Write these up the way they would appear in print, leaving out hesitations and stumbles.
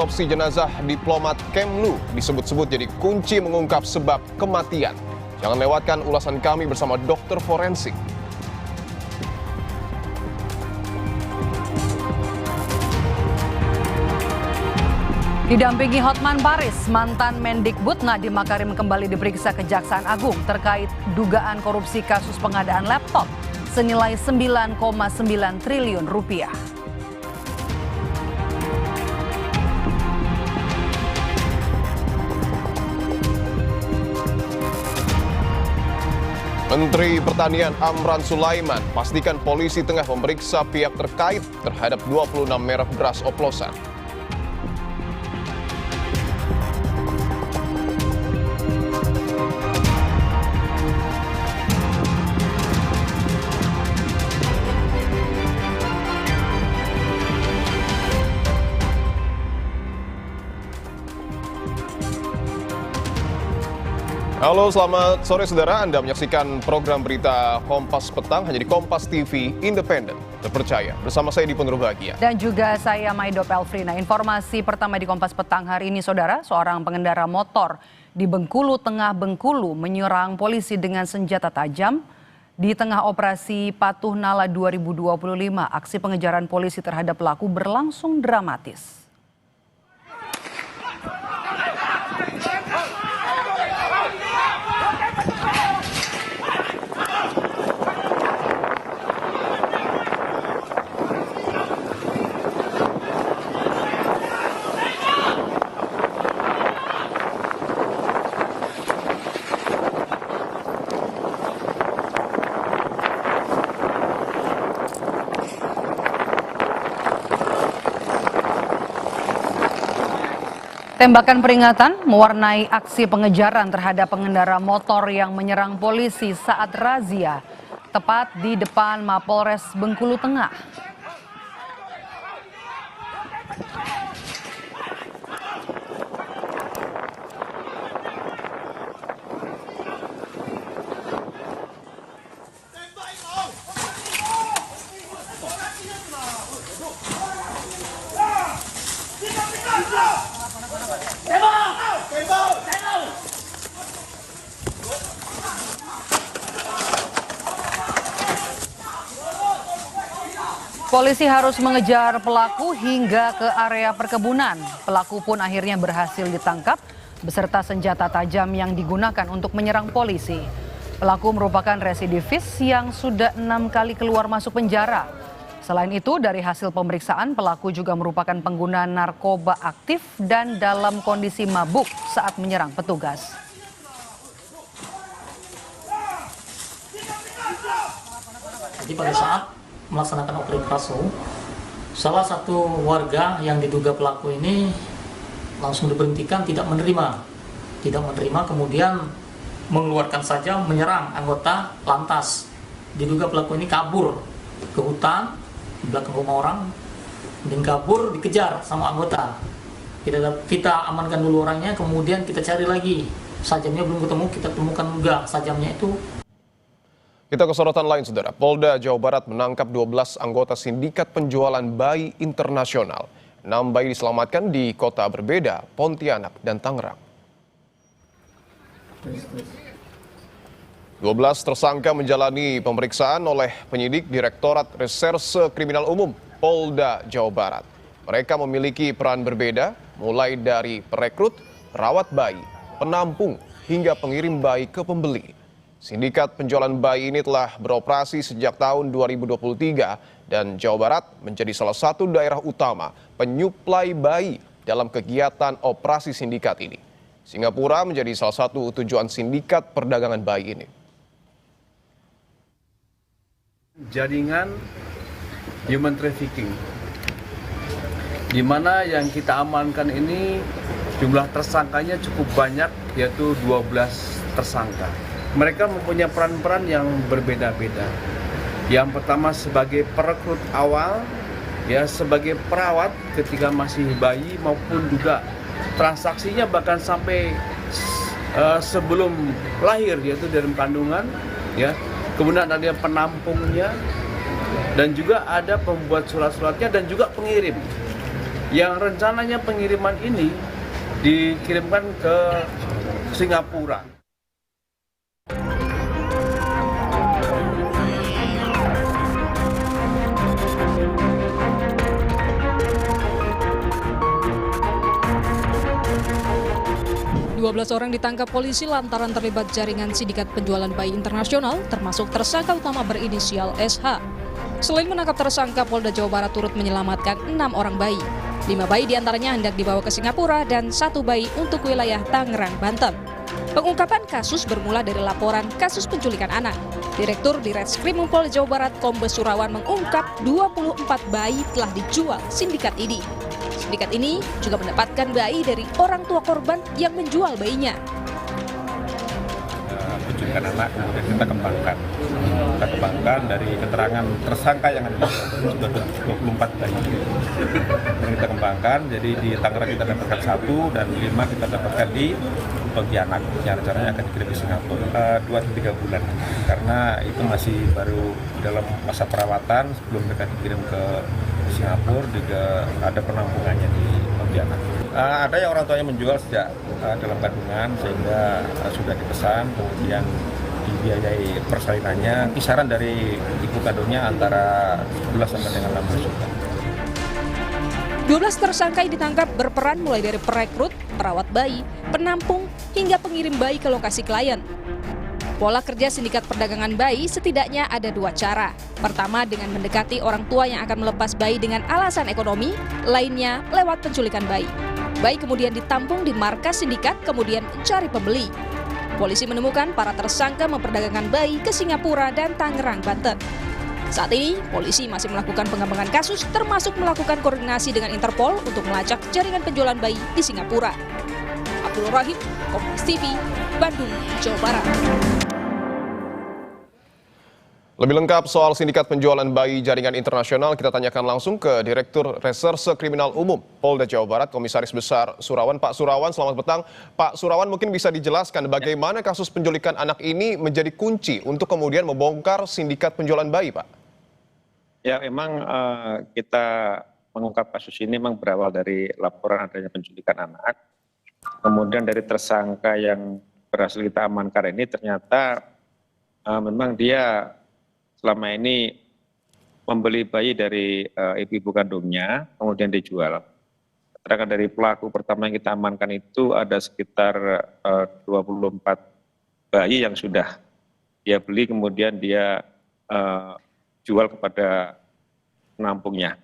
Otopsi jenazah diplomat Kemlu disebut-sebut jadi kunci mengungkap sebab kematian. Jangan lewatkan ulasan kami bersama dokter forensik. Didampingi Hotman Paris, mantan Mendikbud Nadiem Makarim kembali diperiksa Kejaksaan Agung terkait dugaan korupsi kasus pengadaan laptop senilai 9,9 triliun rupiah. Menteri Pertanian Amran Sulaiman pastikan polisi tengah memeriksa pihak terkait terhadap 26 merek beras oplosan. Halo, selamat sore saudara. Anda menyaksikan program berita Kompas Petang hanya di Kompas TV Independen, terpercaya. Bersama saya Dipun Rubagia. Dan juga saya Maido Pelfrina. Informasi pertama di Kompas Petang hari ini saudara, seorang pengendara motor di Bengkulu Tengah Bengkulu menyerang polisi dengan senjata tajam. Di tengah operasi Patuh Nala 2025, aksi pengejaran polisi terhadap pelaku berlangsung dramatis. Tembakan peringatan mewarnai aksi pengejaran terhadap pengendara motor yang menyerang polisi saat razia, tepat di depan Mapolres Bengkulu Tengah. Polisi harus mengejar pelaku hingga ke area perkebunan. Pelaku pun akhirnya berhasil ditangkap beserta senjata tajam yang digunakan untuk menyerang polisi. Pelaku merupakan residivis yang sudah 6 kali keluar masuk penjara. Selain itu, dari hasil pemeriksaan, pelaku juga merupakan pengguna narkoba aktif dan dalam kondisi mabuk saat menyerang petugas. Jadi pada saat melaksanakan operasi Paso, salah satu warga yang diduga pelaku ini langsung diberhentikan, tidak menerima, kemudian mengeluarkan saja menyerang anggota lantas. Diduga pelaku ini kabur ke hutan di belakang rumah orang, dan kabur dikejar sama anggota. Kita amankan dulu orangnya, kemudian kita cari lagi. Sajamnya belum ketemu, kita temukan juga sajamnya itu. Kita ke sorotan lain, saudara. Polda Jawa Barat menangkap 12 anggota sindikat penjualan bayi internasional. 6 bayi diselamatkan di kota berbeda, Pontianak dan Tangerang. 12 tersangka menjalani pemeriksaan oleh penyidik Direktorat Reserse Kriminal Umum Polda Jawa Barat. Mereka memiliki peran berbeda, mulai dari perekrut, perawat bayi, penampung, hingga pengirim bayi ke pembeli. Sindikat penjualan bayi ini telah beroperasi sejak tahun 2023 dan Jawa Barat menjadi salah satu daerah utama penyuplai bayi dalam kegiatan operasi sindikat ini. Singapura menjadi salah satu tujuan sindikat perdagangan bayi ini. Jaringan human trafficking, di mana yang kita amankan ini jumlah tersangkanya cukup banyak, yaitu 12 tersangka. Mereka mempunyai peran-peran yang berbeda-beda. Yang pertama sebagai perekrut awal, ya sebagai perawat ketika masih bayi, maupun juga transaksinya bahkan sampai sebelum lahir, yaitu dalam kandungan, ya. Kemudian ada penampungnya, dan juga ada pembuat surat-suratnya dan juga pengirim. yang rencananya pengiriman ini dikirimkan ke Singapura. Dua belas orang ditangkap polisi lantaran terlibat jaringan sindikat penjualan bayi internasional, termasuk tersangka utama berinisial SH. Selain menangkap tersangka, Polda Jawa Barat turut menyelamatkan 6 orang bayi. 5 bayi diantaranya hendak dibawa ke Singapura dan 1 bayi untuk wilayah Tangerang, Banten. Pengungkapan kasus bermula dari laporan kasus penculikan anak. Direktur Direskrim Polda Jawa Barat Kombes Surawan mengungkap 24 bayi telah dijual sindikat ini. Sindikat ini juga mendapatkan bayi dari orang tua korban yang menjual bayinya. Penculikan anak kemudian kita kembangkan dari keterangan tersangka yang ada sudah 24 bayi yang kita kembangkan. Jadi di Tangerang kita dapatkan 1 dan 5 kita dapatkan di Pontianak yang rencananya akan dikirim ke Singapura 2-3 bulan karena itu masih baru dalam masa perawatan. Sebelum mereka dikirim ke Singapura juga ada penampungannya di Pontianak. Ada yang orang tuanya menjual sejak dalam kandungan sehingga sudah dipesan, kemudian dibiayai persalinannya. Kisaran dari ibu kandungnya antara 11 sampai dengan 16 juta. 12 tersangka yang ditangkap berperan mulai dari perekrut, perawat bayi, penampung, hingga pengirim bayi ke lokasi klien. Pola kerja sindikat perdagangan bayi setidaknya ada 2 cara. Pertama dengan mendekati orang tua yang akan melepas bayi dengan alasan ekonomi, lainnya lewat penculikan bayi. Bayi kemudian ditampung di markas sindikat, kemudian mencari pembeli. Polisi menemukan para tersangka memperdagangkan bayi ke Singapura dan Tangerang, Banten. Saat ini, polisi masih melakukan pengembangan kasus termasuk melakukan koordinasi dengan Interpol untuk melacak jaringan penjualan bayi di Singapura. Abdul Rahim, Kompas TV, Bandung, Jawa Barat. Lebih lengkap soal sindikat penjualan bayi jaringan internasional, kita tanyakan langsung ke Direktur Reserse Kriminal Umum Polda Jawa Barat, Komisaris Besar Surawan. Pak Surawan, selamat petang. Pak Surawan, mungkin bisa dijelaskan bagaimana kasus penculikan anak ini menjadi kunci untuk kemudian membongkar sindikat penjualan bayi, Pak? Ya, memang kita mengungkap kasus ini memang berawal dari laporan adanya penculikan anak. Kemudian dari tersangka yang berhasil kita amankan ini ternyata memang dia selama ini membeli bayi dari ibu kandungnya, kemudian dijual. Keterangan dari pelaku pertama yang kita amankan itu ada sekitar 24 bayi yang sudah dia beli, kemudian dia jual kepada penampungnya.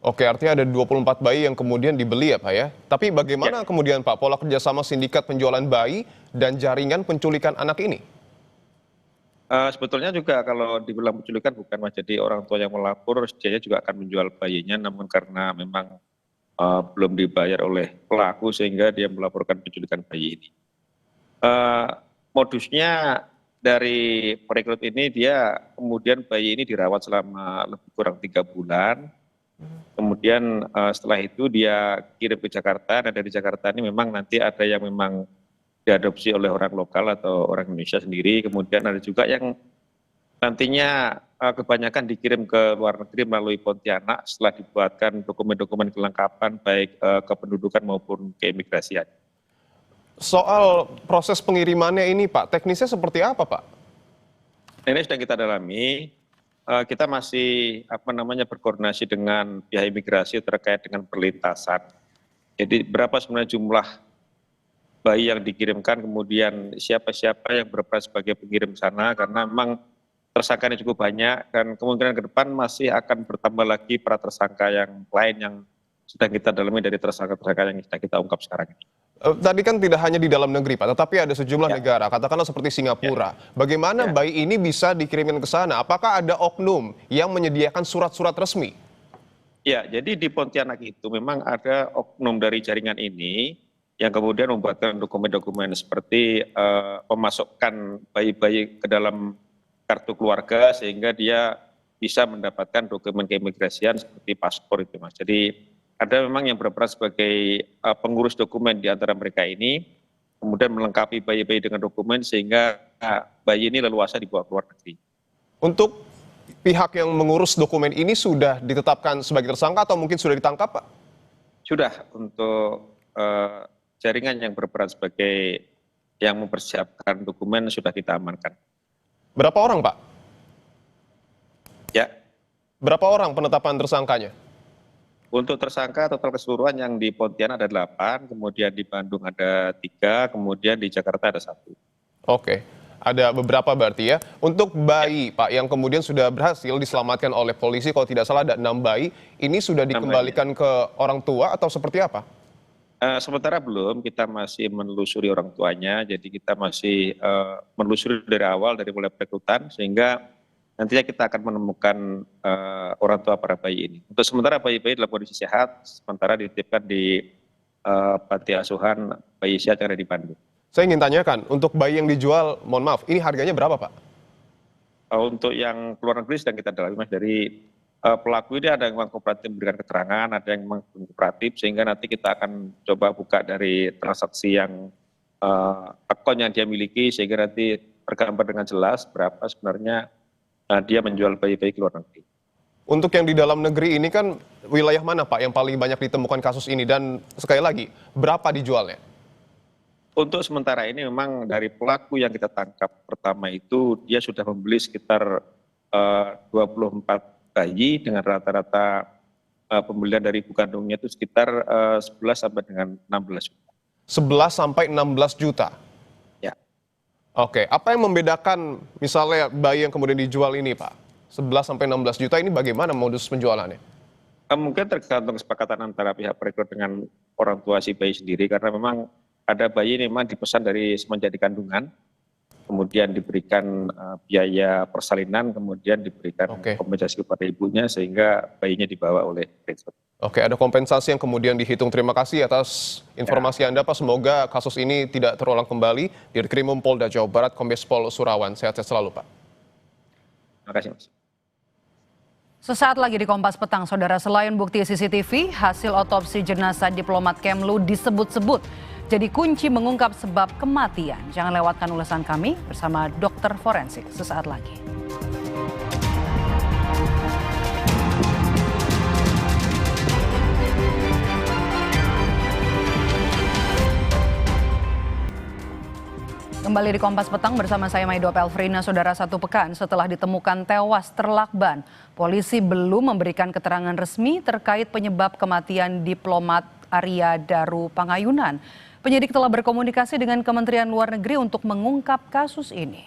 Oke, artinya ada 24 bayi yang kemudian dibeli ya Pak ya. Tapi bagaimana kemudian Pak pola kerjasama sindikat penjualan bayi dan jaringan penculikan anak ini? Sebetulnya juga kalau dibilang penculikan bukan jadi orang tua yang melapor, dia juga akan menjual bayinya, namun karena memang belum dibayar oleh pelaku sehingga dia melaporkan penculikan bayi ini. Modusnya dari perekrut ini dia kemudian bayi ini dirawat selama lebih kurang 3 bulan. Kemudian setelah itu dia kirim ke Jakarta, dan dari Jakarta ini memang nanti ada yang memang diadopsi oleh orang lokal atau orang Indonesia sendiri. Kemudian ada juga yang nantinya kebanyakan dikirim ke luar negeri melalui Pontianak setelah dibuatkan dokumen-dokumen kelengkapan baik kependudukan maupun keimigrasian. Soal proses pengirimannya ini Pak, teknisnya seperti apa Pak? Ini sedang kita dalami. Kita masih berkoordinasi dengan pihak imigrasi terkait dengan perlintasan. Jadi berapa sebenarnya jumlah bayi yang dikirimkan, kemudian siapa-siapa yang berperan sebagai pengirim sana, karena memang tersangkanya cukup banyak dan kemungkinan ke depan masih akan bertambah lagi para tersangka yang lain yang sedang kita dalami dari tersangka-tersangka yang sedang kita ungkap sekarang ini. Tadi kan tidak hanya di dalam negeri Pak, tetapi ada sejumlah negara, katakanlah seperti Singapura. Bagaimana bayi ini bisa dikirimkan ke sana? Apakah ada oknum yang menyediakan surat-surat resmi? Ya, jadi di Pontianak itu memang ada oknum dari jaringan ini yang kemudian membuatkan dokumen-dokumen seperti memasukkan bayi-bayi ke dalam kartu keluarga sehingga dia bisa mendapatkan dokumen keimigrasian seperti paspor itu Mas. Jadi ada memang yang berperan sebagai pengurus dokumen di antara mereka ini, kemudian melengkapi bayi-bayi dengan dokumen sehingga bayi ini leluasa dibawa ke luar negeri. Untuk pihak yang mengurus dokumen ini sudah ditetapkan sebagai tersangka atau mungkin sudah ditangkap, Pak? Sudah, untuk jaringan yang berperan sebagai yang mempersiapkan dokumen sudah kita amankan. Berapa orang, Pak? Ya, Berapa orang penetapan tersangkanya? untuk tersangka total keseluruhan yang di Pontianak ada 8, kemudian di Bandung ada 3, kemudian di Jakarta ada 1. Oke, ada beberapa berarti ya. Untuk bayi, Pak, yang kemudian sudah berhasil diselamatkan oleh polisi, kalau tidak salah ada 6 bayi, ini sudah dikembalikan ke orang tua atau seperti apa? Sementara belum, kita masih menelusuri orang tuanya, jadi kita masih menelusuri dari awal, dari mulai perekrutan, sehingga nantinya kita akan menemukan orang tua para bayi ini. Untuk sementara bayi-bayi dalam kondisi sehat, sementara dititipkan di panti asuhan bayi sehat yang ada di Bandung. Saya ingin tanyakan, untuk bayi yang dijual, mohon maaf, ini harganya berapa, Pak? Untuk yang keluar negeri sedang kita dalami, Mas, dari pelaku ini ada yang memang kooperatif memberikan keterangan, ada yang memang belum kooperatif, sehingga nanti kita akan coba buka dari transaksi yang akun yang dia miliki, sehingga nanti tergambar dengan jelas berapa sebenarnya dia menjual bayi-bayi ke luar negeri. Untuk yang di dalam negeri ini kan wilayah mana, Pak, yang paling banyak ditemukan kasus ini? Dan sekali lagi, berapa dijualnya? Untuk sementara ini memang dari pelaku yang kita tangkap pertama itu, dia sudah membeli sekitar 24 bayi dengan rata-rata pembelian dari ibu kandungnya itu sekitar 11 sampai dengan 16 juta. 11 sampai 16 juta? Ya. Oke, apa yang membedakan misalnya bayi yang kemudian dijual ini, Pak? 11 sampai 16 juta ini bagaimana modus penjualannya? Mungkin tergantung kesepakatan antara pihak perekrut dengan orang tua si bayi sendiri, karena memang ada bayi ini memang dipesan dari semenjak dikandungan, kemudian diberikan biaya persalinan, kemudian diberikan kompensasi kepada ibunya sehingga bayinya dibawa oleh perekrut. Oke, ada kompensasi yang kemudian dihitung. Terima kasih atas informasi Anda, Pak. Semoga kasus ini tidak terulang kembali. Dirkrimum Polda Jawa Barat, Kombes Pol Surawan. Sehat-sehat selalu, Pak. Terima kasih, Mas. Sesaat lagi di Kompas Petang, Saudara, selain bukti CCTV, hasil otopsi jenazah diplomat Kemlu disebut-sebut jadi kunci mengungkap sebab kematian. Jangan lewatkan ulasan kami bersama dokter forensik sesaat lagi. Kembali di Kompas Petang bersama saya Maido Pelfrina. Saudara, 1 pekan setelah ditemukan tewas terlakban, polisi belum memberikan keterangan resmi terkait penyebab kematian diplomat Arya Daru Pangayunan. Penyidik telah berkomunikasi dengan Kementerian Luar Negeri untuk mengungkap kasus ini.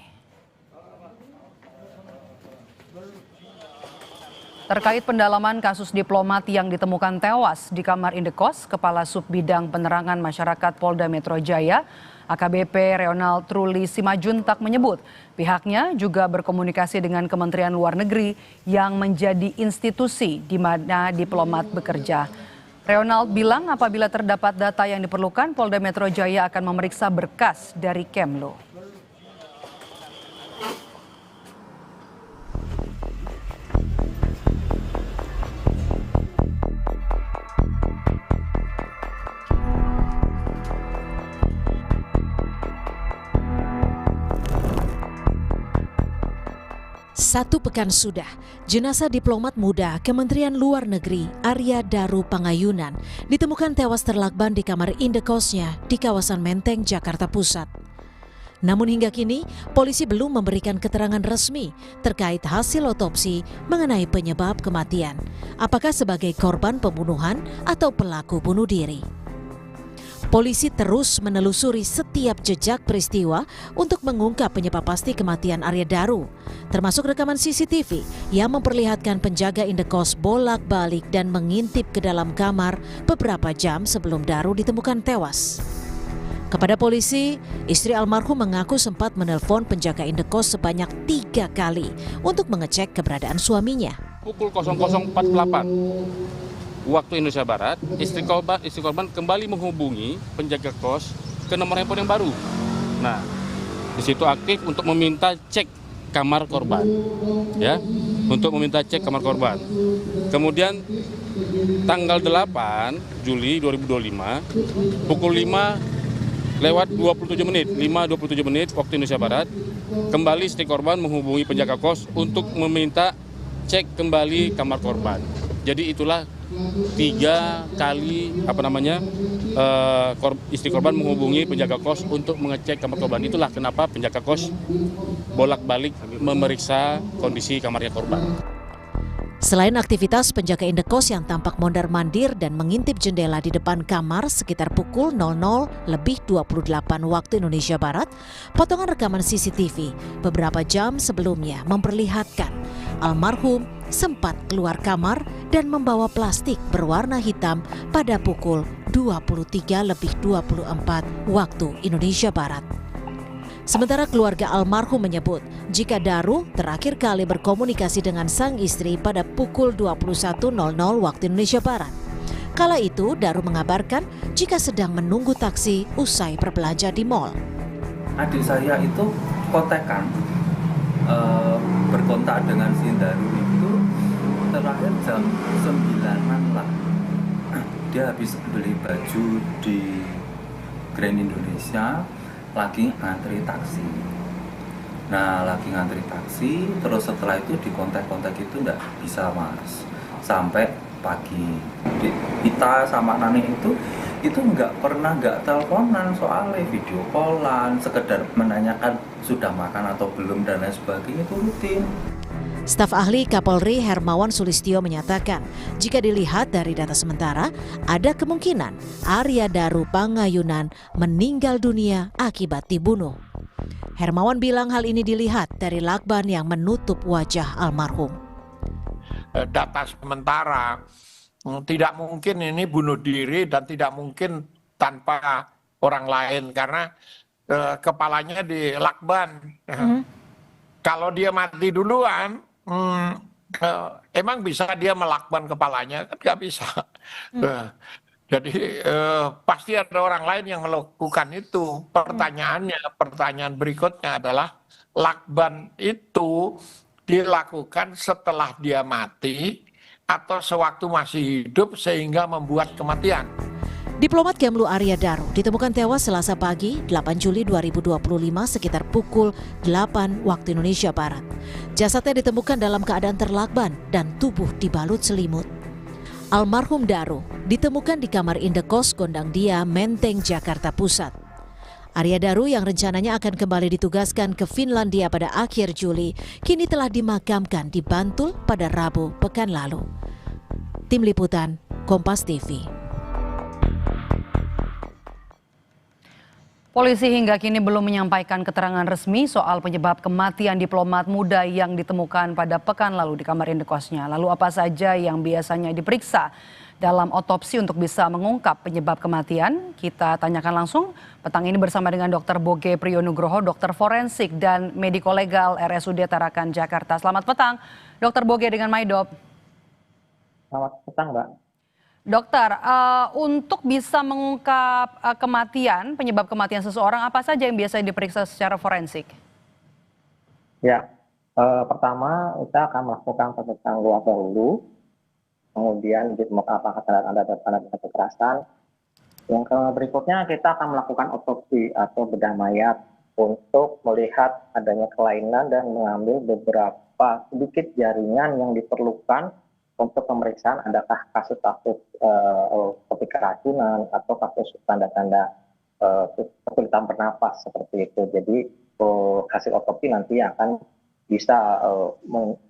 Terkait pendalaman kasus diplomat yang ditemukan tewas di kamar indekos, Kepala Subbidang Penerangan Masyarakat Polda Metro Jaya, AKBP Ronald Truli Simajuntak menyebut pihaknya juga berkomunikasi dengan Kementerian Luar Negeri yang menjadi institusi di mana diplomat bekerja. Ronald bilang apabila terdapat data yang diperlukan, Polda Metro Jaya akan memeriksa berkas dari Kemlu. Satu pekan sudah, jenazah diplomat muda Kementerian Luar Negeri Arya Daru Pangayunan ditemukan tewas terlakban di kamar indekosnya di kawasan Menteng, Jakarta Pusat. Namun hingga kini, polisi belum memberikan keterangan resmi terkait hasil otopsi mengenai penyebab kematian. Apakah sebagai korban pembunuhan atau pelaku bunuh diri? Polisi terus menelusuri setiap jejak peristiwa untuk mengungkap penyebab pasti kematian Arya Daru, termasuk rekaman CCTV yang memperlihatkan penjaga indekos bolak-balik dan mengintip ke dalam kamar beberapa jam sebelum Daru ditemukan tewas. Kepada polisi, istri almarhum mengaku sempat menelpon penjaga indekos sebanyak 3 kali untuk mengecek keberadaan suaminya. Pukul 00.48 waktu Indonesia Barat, istri korban kembali menghubungi penjaga kos ke nomor handphone yang baru. Nah, di situ aktif untuk meminta cek kamar korban, ya, untuk meminta cek kamar korban. Kemudian tanggal 8 Juli 2025, pukul 5:27 waktu Indonesia Barat, kembali istri korban menghubungi penjaga kos untuk meminta mengecek kembali kamar korban. Jadi itulah 3 kali istri korban menghubungi penjaga kos untuk mengecek kamar korban. Itulah kenapa penjaga kos bolak-balik memeriksa kondisi kamarnya korban. Selain aktivitas penjaga indekos yang tampak mondar-mandir dan mengintip jendela di depan kamar sekitar pukul 00:28 waktu Indonesia Barat, potongan rekaman CCTV beberapa jam sebelumnya memperlihatkan almarhum sempat keluar kamar dan membawa plastik berwarna hitam pada pukul 23:24 waktu Indonesia Barat. Sementara keluarga almarhum menyebut jika Daru terakhir kali berkomunikasi dengan sang istri pada pukul 21.00 waktu Indonesia Barat. Kala itu Daru mengabarkan jika sedang menunggu taksi usai berbelanja di mal. Adik saya itu kontekan berkontak dengan si Daru itu terakhir jam 9-an lah. Dia habis beli baju di Grand Indonesia, lagi ngantri taksi. Nah, lagi ngantri taksi, terus setelah itu di kontak-kontak itu nggak bisa mas, sampai pagi. Kita sama Nani itu nggak teleponan, soalnya video callan, sekedar menanyakan sudah makan atau belum dan lain sebagainya, itu rutin. Staf ahli Kapolri Hermawan Sulistyo menyatakan, jika dilihat dari data sementara, ada kemungkinan Arya Daru Pangayunan meninggal dunia akibat dibunuh. Hermawan bilang hal ini dilihat dari lakban yang menutup wajah almarhum. Data sementara, tidak mungkin ini bunuh diri dan tidak mungkin tanpa orang lain karena kepalanya di lakban. Kalau dia mati duluan, emang bisa dia melakban kepalanya? Kan nggak bisa. Jadi pasti ada orang lain yang melakukan itu. Pertanyaan berikutnya adalah lakban itu dilakukan setelah dia mati atau sewaktu masih hidup sehingga membuat kematian. Diplomat Kemlu Arya Daru ditemukan tewas Selasa pagi 8 Juli 2025 sekitar pukul 8 waktu Indonesia Barat. Jasadnya ditemukan dalam keadaan terlakban dan tubuh dibalut selimut. Almarhum Daru ditemukan di kamar indekos Gondang Dia, Menteng, Jakarta Pusat. Arya Daru yang rencananya akan kembali ditugaskan ke Finlandia pada akhir Juli, kini telah dimakamkan di Bantul pada Rabu pekan lalu. Tim Liputan, Kompas TV. Polisi hingga kini belum menyampaikan keterangan resmi soal penyebab kematian diplomat muda yang ditemukan pada pekan lalu di kamar indekosnya. Lalu apa saja yang biasanya diperiksa dalam otopsi untuk bisa mengungkap penyebab kematian? Kita tanyakan langsung petang ini bersama dengan Dr. Boge Priyonugroho, dokter forensik dan mediko legal RSUD Tarakan, Jakarta. Selamat petang, Dr. Boge dengan Maidop. Selamat petang, Mbak. Dokter, untuk bisa mengungkap penyebab kematian seseorang, apa saja yang biasa diperiksa secara forensik? Ya, pertama kita akan melakukan pemeriksaan luar dahulu, kemudian ditemukan apakah tanda-tanda kekerasan. Yang berikutnya kita akan melakukan otopsi atau bedah mayat untuk melihat adanya kelainan dan mengambil beberapa sedikit jaringan yang diperlukan untuk pemeriksaan adakah kasus-kasus seperti keracunan atau kasus tanda-tanda kesulitan bernapas seperti itu. Jadi hasil otopsi nanti akan bisa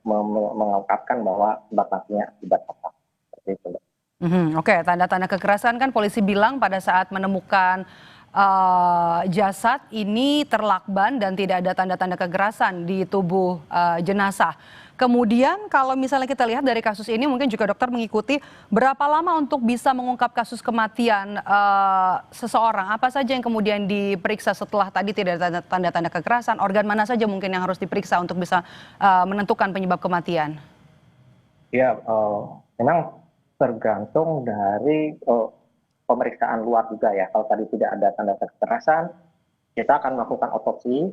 mengungkapkan bahwa sebab matinya akibat apa. Seperti itu. Oke, tanda-tanda kekerasan kan polisi bilang pada saat menemukan jasad ini terlakban dan tidak ada tanda-tanda kekerasan di tubuh jenazah. Kemudian kalau misalnya kita lihat dari kasus ini mungkin juga dokter mengikuti berapa lama untuk bisa mengungkap kasus kematian seseorang. Apa saja yang kemudian diperiksa setelah tadi tidak ada tanda-tanda kekerasan, organ mana saja mungkin yang harus diperiksa untuk bisa menentukan penyebab kematian? Ya, memang tergantung dari pemeriksaan luar juga ya. Kalau tadi tidak ada tanda kekerasan, kita akan melakukan otopsi.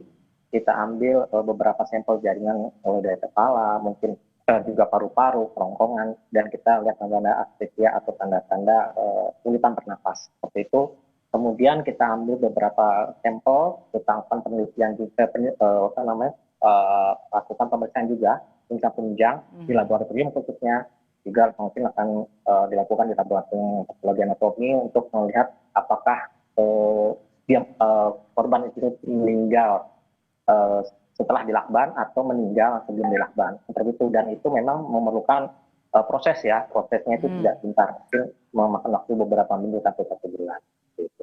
Kita ambil beberapa sampel jaringan dari kepala, mungkin juga paru-paru, kerongkongan, dan kita lihat tanda-tanda asphyxia atau tanda-tanda kesulitan bernapas. Seperti itu. Kemudian kita ambil beberapa sampel, kita lakukan penelitian juga, lakukan pemeriksaan juga penunjang di laboratorium khususnya, juga mungkin akan dilakukan di laboratorium patologi anatomi untuk melihat apakah korban itu meninggal setelah dilakban atau meninggal sebelum dilakban, seperti itu. Dan itu memang memerlukan proses ya, prosesnya itu tidak sebentar, mungkin memakan waktu beberapa minggu sampai 1 bulan. Gitu.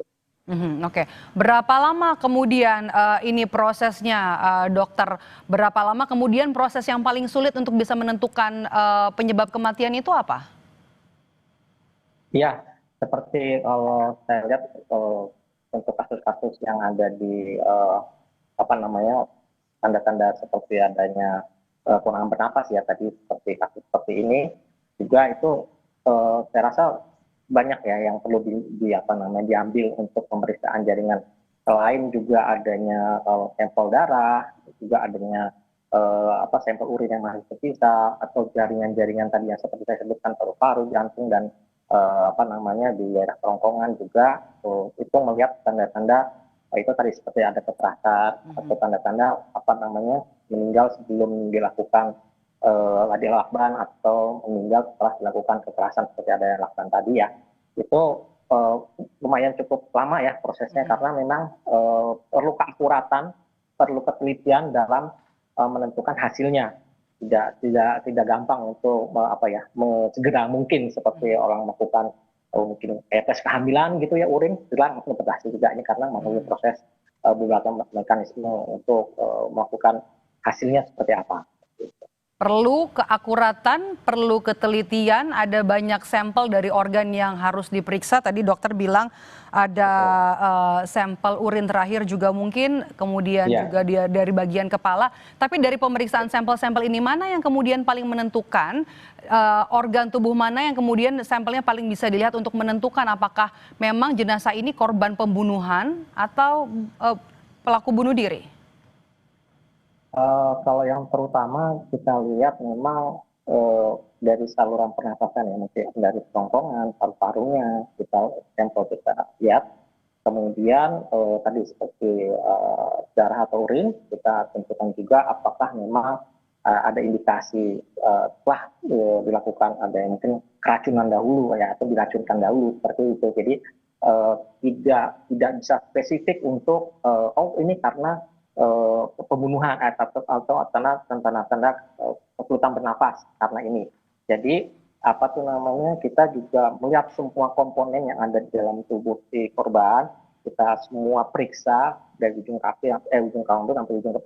Oke. Berapa lama kemudian ini prosesnya, dokter? Berapa lama kemudian proses yang paling sulit untuk bisa menentukan penyebab kematian itu apa? Iya, seperti kalau saya lihat untuk kasus-kasus yang ada di tanda-tanda seperti adanya kekurangan bernapas ya tadi, seperti kasus seperti ini juga itu saya rasa banyak ya yang perlu diambil untuk pemeriksaan jaringan. Selain juga adanya sampel darah, juga adanya sampel urin yang masih tersisa, atau jaringan-jaringan tadi yang seperti saya sebutkan paru-paru, jantung, dan di daerah kerongkongan juga itu melihat tanda-tanda itu tadi seperti ada kekerasan atau tanda-tanda meninggal sebelum dilakukan lakban atau meninggal setelah dilakukan kekerasan seperti ada yang lakban tadi ya. Itu lumayan cukup lama ya prosesnya, karena memang perlu keakuratan, perlu ketelitian dalam menentukan hasilnya. Tidak gampang untuk segera mungkin seperti orang melakukan mungkin tes kehamilan gitu ya, urin jelas langsung berhasil tidaknya, karena melalui proses beberapa mekanisme untuk melakukan hasilnya seperti apa. Perlu keakuratan, perlu ketelitian, ada banyak sampel dari organ yang harus diperiksa. Tadi dokter bilang ada sampel urin terakhir juga mungkin, kemudian juga dari bagian kepala. Tapi dari pemeriksaan sampel-sampel ini, mana yang kemudian paling menentukan organ tubuh mana yang kemudian sampelnya paling bisa dilihat untuk menentukan apakah memang jenazah ini korban pembunuhan atau pelaku bunuh diri? Kalau yang terutama kita lihat memang dari saluran pernapasan ya, mungkin dari kerongkongan, paru-parunya sampel kita lihat. Kemudian tadi seperti darah atau urin kita tentukan juga apakah memang ada indikasi telah dilakukan ada yang mungkin keracunan dahulu ya, atau diracunkan dahulu seperti itu. Jadi tidak bisa spesifik untuk ini karena pembunuhan atau tanda-tanda kesulitan bernapas karena ini. Jadi kita juga melihat semua komponen yang ada di dalam tubuh si korban, kita semua periksa dari ujung rambut sampai ujung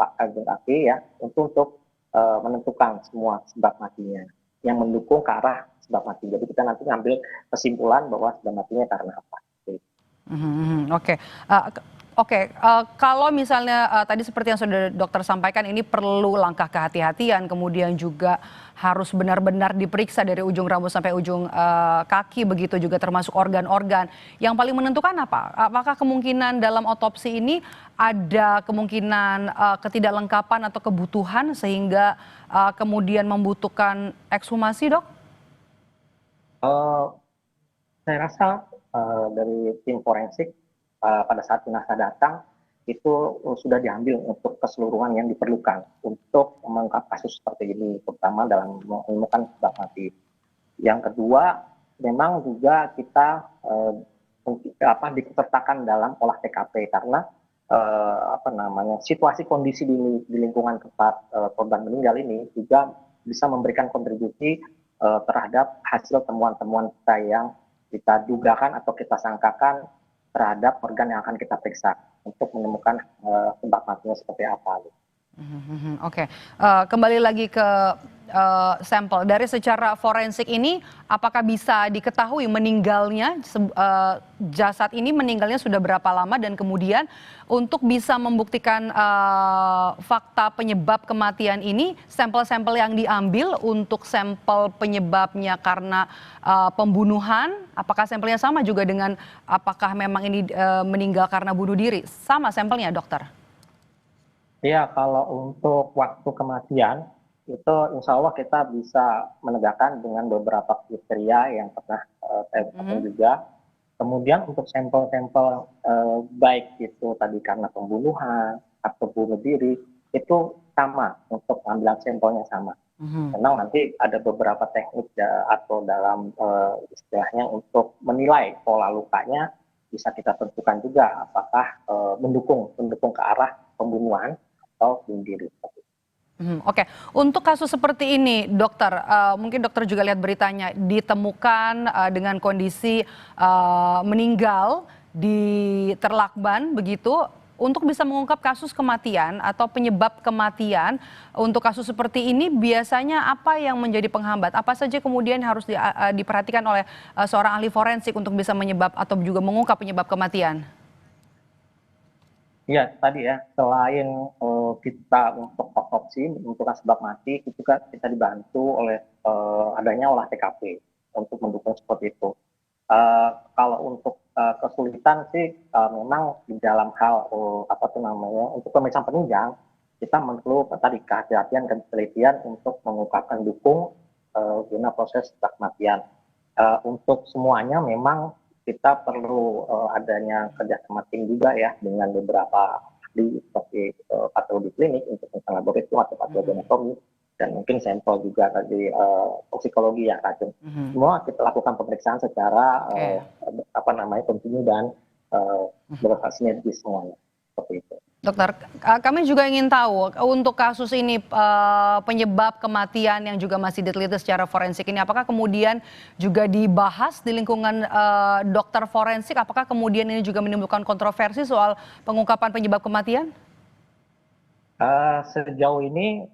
kaki ya, untuk menentukan semua sebab matinya yang mendukung ke arah sebab mati. Jadi kita nanti ngambil kesimpulan bahwa sebab matinya karena apa. Oke, kalau misalnya tadi seperti yang sudah dokter sampaikan, ini perlu langkah kehati-hatian, kemudian juga harus benar-benar diperiksa dari ujung rambut sampai ujung kaki, begitu juga termasuk organ-organ. Yang paling menentukan apa? Apakah kemungkinan dalam otopsi ini ada kemungkinan ketidaklengkapan atau kebutuhan sehingga kemudian membutuhkan ekshumasi, dok? Saya rasa dari tim forensik pada saat jenazah datang itu sudah diambil untuk keseluruhan yang diperlukan untuk mengungkap kasus seperti ini, terutama dalam menemukan sebab mati. Yang kedua, memang juga kita diikutsertakan dalam olah TKP karena situasi kondisi di lingkungan tempat korban meninggal ini juga bisa memberikan kontribusi terhadap hasil temuan-temuan kita yang kita dugakan atau kita sangkakan terhadap organ yang akan kita periksa untuk menemukan sebab matinya seperti apa. Oke. Kembali lagi ke sampel. Dari secara forensik ini, apakah bisa diketahui meninggalnya jasad ini meninggalnya sudah berapa lama, dan kemudian untuk bisa membuktikan fakta penyebab kematian ini, sampel-sampel yang diambil untuk sampel penyebabnya karena pembunuhan, apakah sampelnya sama juga dengan apakah memang ini meninggal karena bunuh diri? Sama sampelnya, dokter? Iya, kalau untuk waktu kematian itu insya Allah kita bisa menegakkan dengan beberapa kriteria yang pernah saya katakan juga. Kemudian untuk sampel-sampel baik itu tadi karena pembunuhan atau bunuh diri itu sama, untuk pengambilan sampelnya sama. Memang nanti ada beberapa teknik atau dalam istilahnya untuk menilai pola lukanya bisa kita tentukan juga apakah mendukung ke arah pembunuhan atau bunuh diri. Oke, untuk kasus seperti ini, dokter, mungkin dokter juga lihat beritanya, ditemukan dengan kondisi meninggal di Terlakban begitu. Untuk bisa mengungkap kasus kematian atau penyebab kematian untuk kasus seperti ini biasanya apa yang menjadi penghambat? Apa saja kemudian harus diperhatikan oleh seorang ahli forensik untuk bisa menyebab atau juga mengungkap penyebab kematian? Iya, tadi ya, selain kita untuk otopsi, menentukan sebab mati, itu kan kita dibantu oleh adanya olah TKP untuk mendukung seperti itu. Kalau untuk kesulitan sih memang di dalam hal untuk pemeriksaan penunjang kita perlu tadi kehati-hatian dan penelitian untuk mengungkapkan dukung guna proses kematian. Untuk semuanya memang kita perlu adanya kerjasama tim juga ya dengan beberapa ahli seperti patologi klinik untuk laboratorium atau patologi anatomi dan mungkin sampel juga tadi toksikologi ya racun. Semua kita lakukan pemeriksaan secara kontinu dan bersinergis semuanya seperti itu. Dokter, kami juga ingin tahu untuk kasus ini penyebab kematian yang juga masih diteliti secara forensik ini, apakah kemudian juga dibahas di lingkungan dokter forensik? Apakah kemudian ini juga menimbulkan kontroversi soal pengungkapan penyebab kematian? Sejauh ini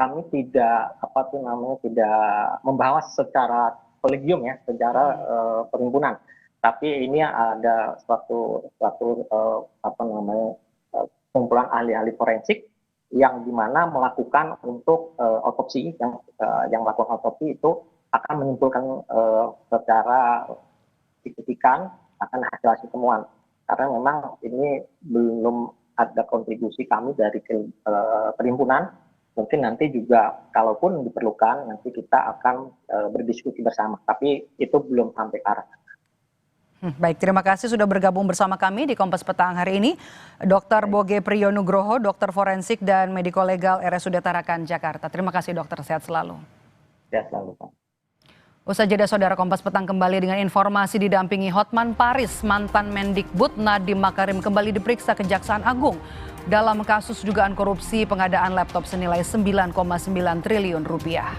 kami tidak tidak membahas secara kolegium ya, secara perhimpunan. Tapi ini ada suatu kumpulan ahli-ahli forensik yang dimana melakukan untuk otopsi yang melakukan otopsi itu akan menyimpulkan secara signifikan akan hasil temuan. Karena memang ini belum ada kontribusi kami dari perhimpunan. Mungkin nanti juga kalaupun diperlukan nanti kita akan berdiskusi bersama. Tapi itu belum sampai ke arah. Baik, terima kasih sudah bergabung bersama kami di Kompas Petang hari ini. Dr. Boge Priyonugroho, dokter forensik dan mediko legal RSUD Tarakan, Jakarta. Terima kasih dokter, sehat selalu. Sehat selalu, Pak. Usai jeda saudara, Kompas Petang kembali dengan informasi didampingi Hotman Paris, mantan Mendikbud Nadiem Makarim kembali diperiksa Kejaksaan Agung dalam kasus dugaan korupsi pengadaan laptop senilai 9,9 triliun rupiah.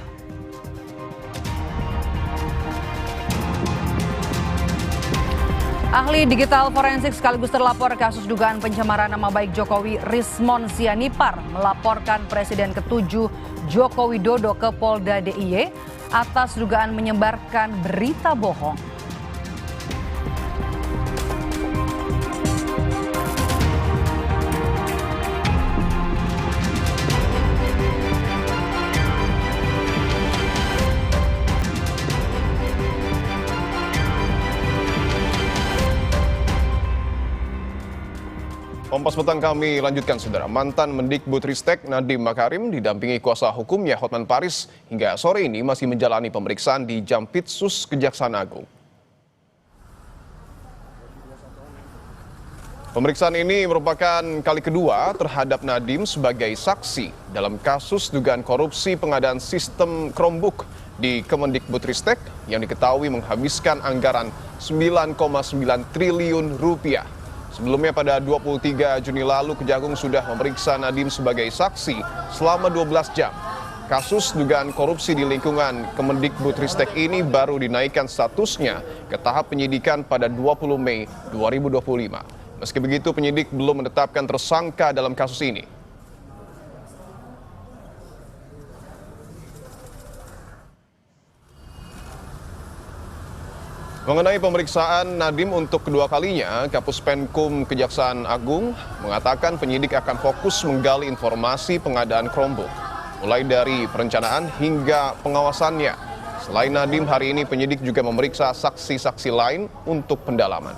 Ahli digital forensik sekaligus terlapor kasus dugaan pencemaran nama baik Jokowi, Rismon Sianipar, melaporkan Presiden ke-7 Joko Widodo ke Polda DIY atas dugaan menyebarkan berita bohong. Kompas Petang kami lanjutkan saudara. Mantan Mendikbudristek Nadiem Makarim didampingi kuasa hukumnya Hotman Paris hingga sore ini masih menjalani pemeriksaan di Jampitsus Kejaksaan Agung. Pemeriksaan ini merupakan kali kedua terhadap Nadiem sebagai saksi dalam kasus dugaan korupsi pengadaan sistem Chromebook di Kemendikbudristek yang diketahui menghabiskan anggaran 9,9 triliun rupiah. Sebelumnya pada 23 Juni lalu Kejagung sudah memeriksa Nadiem sebagai saksi selama 12 jam. Kasus dugaan korupsi di lingkungan Kemendikbudristek ini baru dinaikkan statusnya ke tahap penyidikan pada 20 Mei 2025. Meski begitu penyidik belum menetapkan tersangka dalam kasus ini. Mengenai pemeriksaan Nadiem untuk kedua kalinya, Kapus Penkum Kejaksaan Agung mengatakan penyidik akan fokus menggali informasi pengadaan Chromebook, mulai dari perencanaan hingga pengawasannya. Selain Nadiem, hari ini penyidik juga memeriksa saksi-saksi lain untuk pendalaman.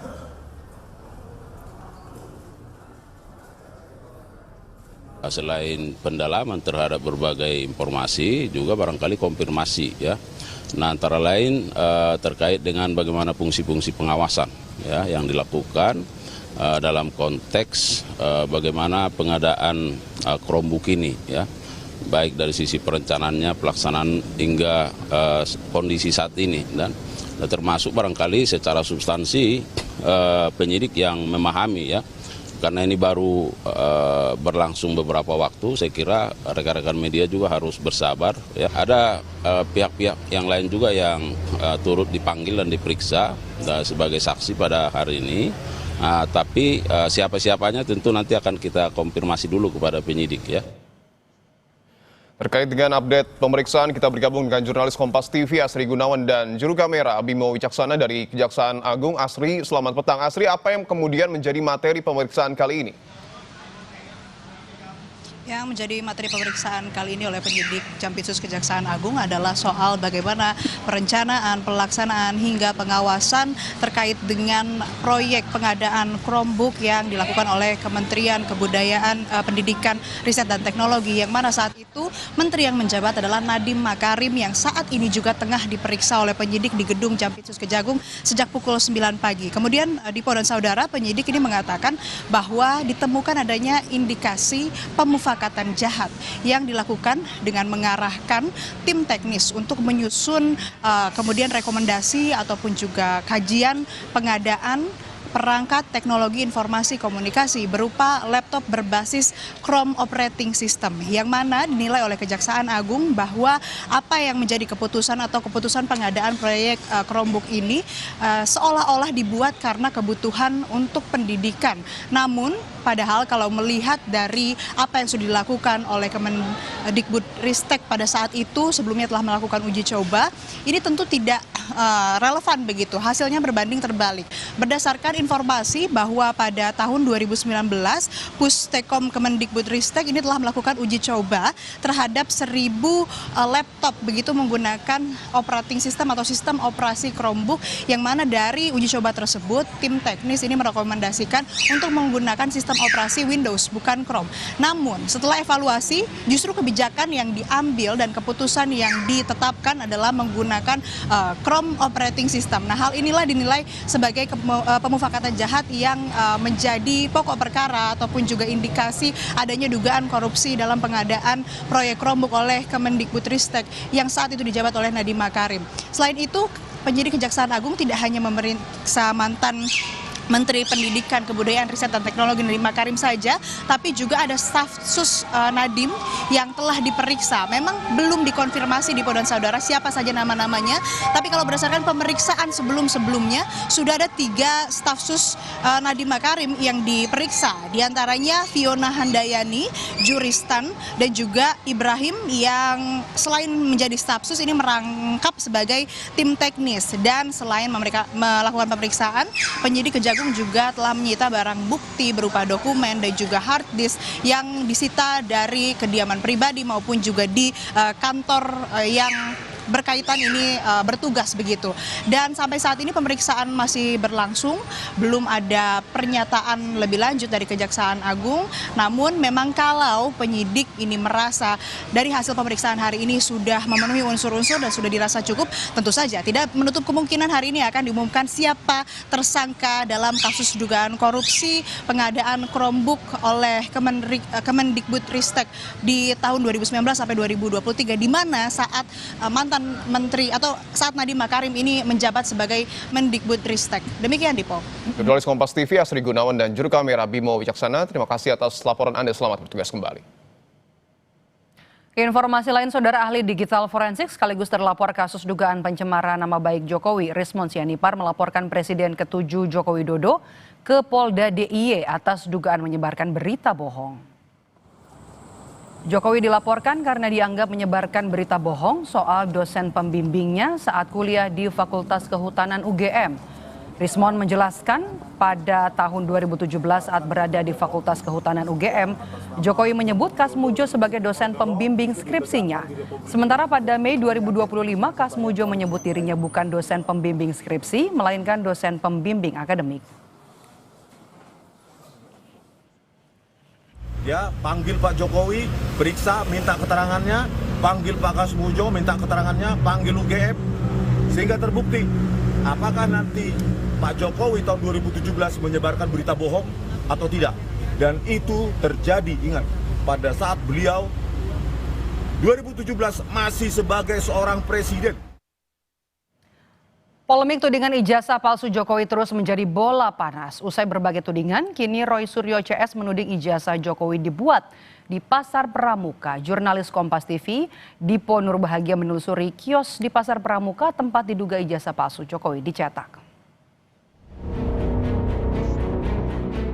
Selain pendalaman terhadap berbagai informasi, juga barangkali konfirmasi ya. Nah, antara lain terkait dengan bagaimana fungsi-fungsi pengawasan ya yang dilakukan dalam konteks bagaimana pengadaan Chromebook ini ya. baik dari sisi perencanaannya, pelaksanaan hingga kondisi saat ini, dan termasuk barangkali secara substansi penyidik yang memahami ya, karena ini baru berlangsung beberapa waktu. Saya kira rekan-rekan media juga harus bersabar ya. Ada pihak-pihak yang lain juga yang turut dipanggil dan diperiksa sebagai saksi pada hari ini. Tapi siapa-siapanya tentu nanti akan kita konfirmasi dulu kepada penyidik ya. Terkait dengan update pemeriksaan, kita bergabung dengan jurnalis Kompas TV Asri Gunawan dan juru kamera Bimo Wicaksana dari Kejaksaan Agung. Asri, selamat petang. Asri, apa yang kemudian menjadi materi pemeriksaan kali ini? Yang menjadi materi pemeriksaan kali ini oleh penyidik Jampitsus Kejaksaan Agung adalah soal bagaimana perencanaan, pelaksanaan hingga pengawasan terkait dengan proyek pengadaan Chromebook yang dilakukan oleh Kementerian Kebudayaan, Pendidikan, Riset dan Teknologi, yang mana saat itu menteri yang menjabat adalah Nadiem Makarim, yang saat ini juga tengah diperiksa oleh penyidik di gedung Jampitsus Kejagung sejak pukul 9 pagi. Kemudian Dipo dan saudara, penyidik ini mengatakan bahwa ditemukan adanya indikasi pemufakatan jahat yang dilakukan dengan mengarahkan tim teknis untuk menyusun kemudian rekomendasi ataupun juga kajian pengadaan perangkat teknologi informasi komunikasi berupa laptop berbasis Chrome Operating System, yang mana dinilai oleh Kejaksaan Agung bahwa apa yang menjadi keputusan atau keputusan pengadaan proyek Chromebook ini seolah-olah dibuat karena kebutuhan untuk pendidikan. Namun padahal kalau melihat dari apa yang sudah dilakukan oleh Kemendikbudristek pada saat itu, sebelumnya telah melakukan uji coba, ini tentu tidak relevan begitu. Hasilnya berbanding terbalik. Berdasarkan informasi bahwa pada tahun 2019 Pustekom Kemendikbudristek ini telah melakukan uji coba terhadap 1.000 laptop begitu menggunakan operating system atau sistem operasi Chromebook, yang mana dari uji coba tersebut tim teknis ini merekomendasikan untuk menggunakan sistem operasi Windows bukan Chrome. Namun setelah evaluasi, justru kebijakan yang diambil dan keputusan yang ditetapkan adalah menggunakan Chrome Operating System. Nah, hal inilah dinilai sebagai pemufakatan jahat yang menjadi pokok perkara ataupun juga indikasi adanya dugaan korupsi dalam pengadaan proyek Chromebook oleh Kemendikbudristek yang saat itu dijabat oleh Nadiem Makarim. Selain itu, penyidik Kejaksaan Agung tidak hanya memeriksa mantan Menteri Pendidikan, Kebudayaan, Riset dan Teknologi Nadiem Makarim saja, tapi juga ada staf sus Nadiem yang telah diperiksa. Memang belum dikonfirmasi Dipo dan saudara siapa saja nama-namanya, tapi kalau berdasarkan pemeriksaan sebelum-sebelumnya sudah ada 3 staf sus Nadiem Makarim yang diperiksa. Di antaranya Fiona Handayani, Juristan, dan juga Ibrahim yang selain menjadi staf sus ini merangkap sebagai tim teknis. Dan selain melakukan pemeriksaan, penyidik Kejagung juga telah menyita barang bukti berupa dokumen dan juga hard disk yang disita dari kediaman pribadi maupun juga di kantor yang berkaitan ini bertugas begitu. Dan sampai saat ini pemeriksaan masih berlangsung, belum ada pernyataan lebih lanjut dari Kejaksaan Agung. Namun memang kalau penyidik ini merasa dari hasil pemeriksaan hari ini sudah memenuhi unsur-unsur dan sudah dirasa cukup, tentu saja tidak menutup kemungkinan hari ini akan diumumkan siapa tersangka dalam kasus dugaan korupsi pengadaan Chromebook oleh Kemendikbudristek di tahun 2019 sampai 2023, di mana saat mantan menteri atau saat Nadiem Makarim ini menjabat sebagai Mendikbudristek. Demikian, Dipo. Jurnalis Kompas TV Asri Gunawan dan juru kamera Bimo Wicaksana, terima kasih atas laporan Anda. Selamat bertugas kembali. Informasi lain, saudara ahli digital forensik sekaligus terlapor kasus dugaan pencemaran nama baik Jokowi, Rismond Sianipar, melaporkan Presiden ke-7 Joko Widodo ke Polda DIY atas dugaan menyebarkan berita bohong. Jokowi dilaporkan karena dianggap menyebarkan berita bohong soal dosen pembimbingnya saat kuliah di Fakultas Kehutanan UGM. Rismond menjelaskan pada tahun 2017 saat berada di Fakultas Kehutanan UGM, Jokowi menyebut Kasmujo sebagai dosen pembimbing skripsinya. Sementara pada Mei 2025, Kasmujo menyebut dirinya bukan dosen pembimbing skripsi, melainkan dosen pembimbing akademik. Ya, panggil Pak Jokowi, periksa, minta keterangannya, panggil Pak Kasmujo, minta keterangannya, panggil UGM, sehingga terbukti apakah nanti Pak Jokowi tahun 2017 menyebarkan berita bohong atau tidak. Dan itu terjadi, ingat, pada saat beliau 2017 masih sebagai seorang presiden. Polemik tudingan ijazah palsu Jokowi terus menjadi bola panas. Usai berbagai tudingan, kini Roy Suryo CS menuding ijazah Jokowi dibuat di Pasar Pramuka. Jurnalis Kompas TV, Dipo Nurbahagia menelusuri kios di Pasar Pramuka tempat diduga ijazah palsu Jokowi dicetak.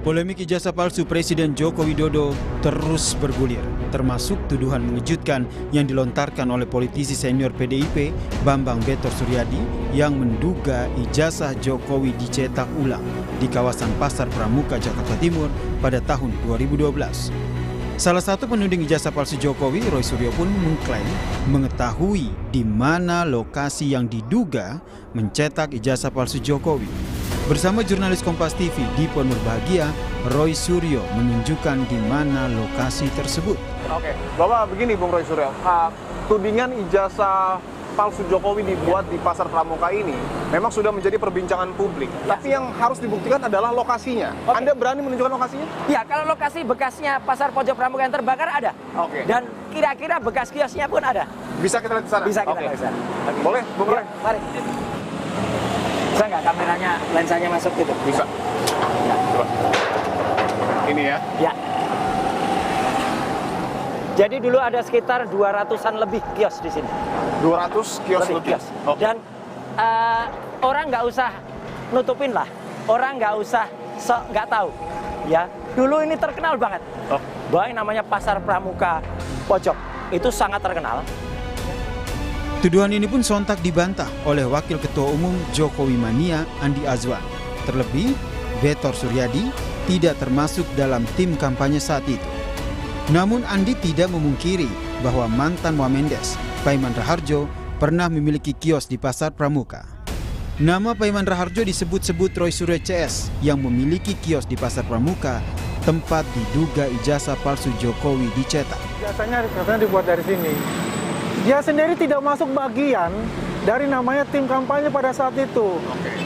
Polemik ijazah palsu Presiden Joko Widodo terus bergulir, termasuk tuduhan mengejutkan yang dilontarkan oleh politisi senior PDIP Bambang Betor Suryadi yang menduga ijazah Jokowi dicetak ulang di kawasan Pasar Pramuka, Jakarta Timur pada tahun 2012. Salah satu penuding ijazah palsu Jokowi, Roy Suryo pun mengklaim mengetahui di mana lokasi yang diduga mencetak ijazah palsu Jokowi. Bersama jurnalis Kompas TV Dipo Nurbahagia, Roy Suryo menunjukkan di mana lokasi tersebut. Oke, Bapak begini Bung Roy Suryo, tudingan ijazah palsu Jokowi dibuat di Pasar Pramuka ini memang sudah menjadi perbincangan publik. Ya. Tapi yang harus dibuktikan adalah lokasinya. Oke. Anda berani menunjukkan lokasinya? Ya, kalau lokasi bekasnya Pasar Pojok Pramuka yang terbakar ada. Oke. Dan kira-kira bekas kiosnya pun ada. Bisa kita lihat di sana? Bisa kita lihat di sana. Boleh, Bung Roy? Mari. Bisa nggak kameranya, lensanya masuk gitu? Bisa. Ya. Coba. Ini ya? Ya. Jadi dulu ada sekitar 200-an lebih kios di sini. 200 kios lebih? Oh. Dan orang nggak usah nutupin lah. Orang nggak usah nggak tahu. Ya, dulu ini terkenal banget. Oh. Bahwa yang namanya Pasar Pramuka Pojok itu sangat terkenal. Tuduhan ini pun sontak dibantah oleh Wakil Ketua Umum Jokowi Mania Andi Azwan. Terlebih, Betor Suryadi tidak termasuk dalam tim kampanye saat itu. Namun Andi tidak memungkiri bahwa mantan Wamendes, Paiman Raharjo, pernah memiliki kios di Pasar Pramuka. Nama Paiman Raharjo disebut-sebut Roy Suryo CS yang memiliki kios di Pasar Pramuka, tempat diduga ijazah palsu Jokowi dicetak. Ijazahnya katanya dibuat dari sini. Dia sendiri tidak masuk bagian dari namanya tim kampanye pada saat itu.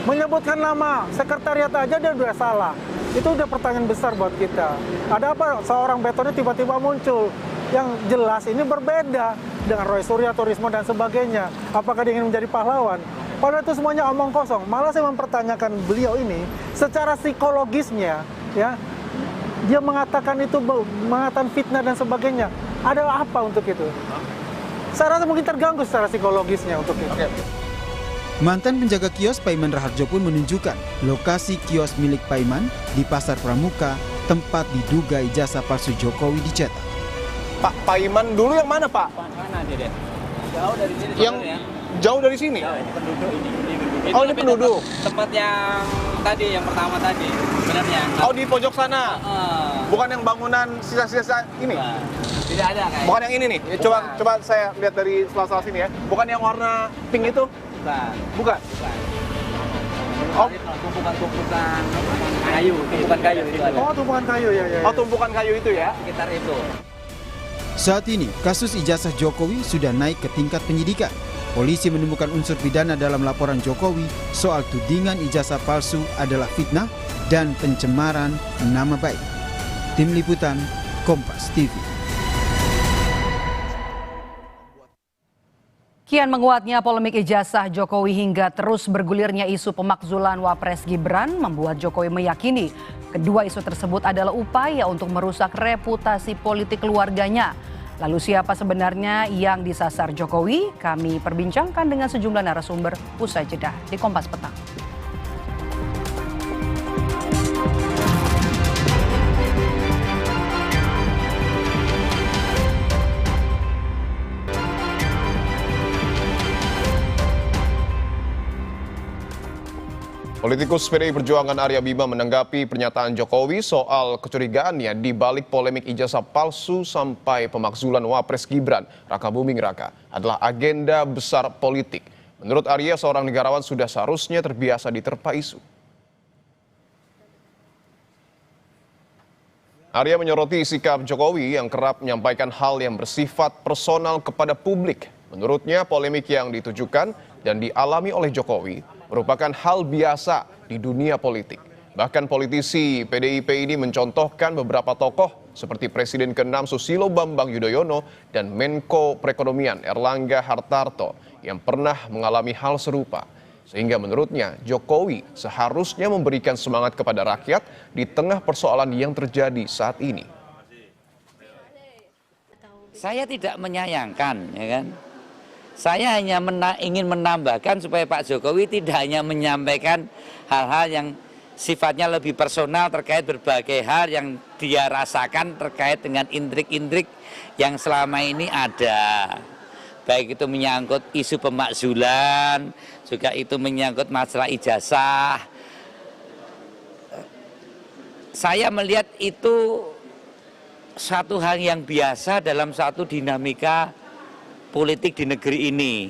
Menyebutkan nama sekretariat aja dia udah salah. Itu udah pertanyaan besar buat kita. Ada apa seorang Betornya tiba-tiba muncul? Yang jelas ini berbeda dengan Roy Suryo, Turismo dan sebagainya. Apakah dia ingin menjadi pahlawan? Padahal itu semuanya omong kosong. Malah saya mempertanyakan beliau ini secara psikologisnya, ya. Dia mengatakan itu mengatakan fitnah dan sebagainya. Ada apa untuk itu? Saya rasa mungkin terganggu secara psikologisnya untuk itu. Mantan penjaga kios Paiman Raharjo pun menunjukkan lokasi kios milik Paiman di Pasar Pramuka, tempat diduga ijazah palsu Jokowi dicetak. Pak Paiman dulu yang mana, Pak? Mana dia? Jauh dari sini. Yang jauh dari sini? Jauh, ini penduduk ini. Oh, ini penduduk. Tempat yang tadi, yang pertama tadi, sebenarnya. Oh, di pojok sana. Bukan yang bangunan sisa-sisa ini. Tidak ada kayak. Bukan yang ini nih. Coba saya lihat dari sela-sela sini ya. Bukan yang warna pink itu? Bukan. Oh, tumpukan kayu, tumpukan kayu itu ada. Oh, tumpukan kayu ya. Oh, tumpukan kayu itu ya. Sekitar itu. Saat ini, kasus ijazah Jokowi sudah naik ke tingkat penyidikan. Polisi menemukan unsur pidana dalam laporan Jokowi soal tudingan ijazah palsu adalah fitnah dan pencemaran nama baik. Tim Liputan, Kompas TV. Kian menguatnya polemik ijazah Jokowi hingga terus bergulirnya isu pemakzulan Wapres Gibran membuat Jokowi meyakini kedua isu tersebut adalah upaya untuk merusak reputasi politik keluarganya. Lalu siapa sebenarnya yang disasar Jokowi? Kami perbincangkan dengan sejumlah narasumber usai jeda di Kompas Petang. Politikus PDI Perjuangan Arya Bima menanggapi pernyataan Jokowi soal kecurigaannya di balik polemik ijazah palsu sampai pemakzulan Wapres Gibran Raka Buming Raka adalah agenda besar politik. Menurut Arya, seorang negarawan sudah seharusnya terbiasa diterpa isu. Arya menyoroti sikap Jokowi yang kerap menyampaikan hal yang bersifat personal kepada publik. Menurutnya, polemik yang ditujukan dan dialami oleh Jokowi merupakan hal biasa di dunia politik. Bahkan politisi PDIP ini mencontohkan beberapa tokoh seperti Presiden ke-6 Susilo Bambang Yudhoyono dan Menko Perekonomian Erlangga Hartarto yang pernah mengalami hal serupa. Sehingga menurutnya Jokowi seharusnya memberikan semangat kepada rakyat di tengah persoalan yang terjadi saat ini. Saya tidak menyayangkan, ya kan? Saya hanya ingin menambahkan supaya Pak Jokowi tidak hanya menyampaikan hal-hal yang sifatnya lebih personal terkait berbagai hal yang dia rasakan terkait dengan intrik-intrik yang selama ini ada. Baik itu menyangkut isu pemakzulan, juga itu menyangkut masalah ijazah. Saya melihat itu satu hal yang biasa dalam satu dinamika politik di negeri ini.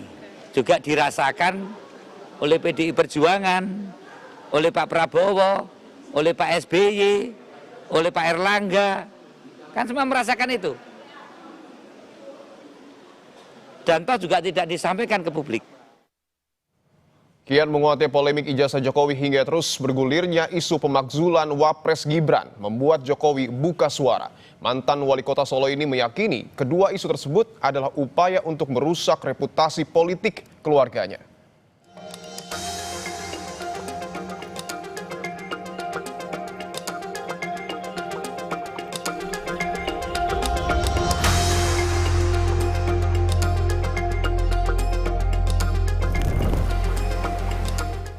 Juga dirasakan oleh PDI Perjuangan, oleh Pak Prabowo, oleh Pak SBY, oleh Pak Erlangga. Kan semua merasakan itu. Dan toh juga tidak disampaikan ke publik. Kian menguatnya polemik ijazah Jokowi hingga terus bergulirnya isu pemakzulan Wapres Gibran membuat Jokowi buka suara. Mantan wali kota Solo ini meyakini kedua isu tersebut adalah upaya untuk merusak reputasi politik keluarganya.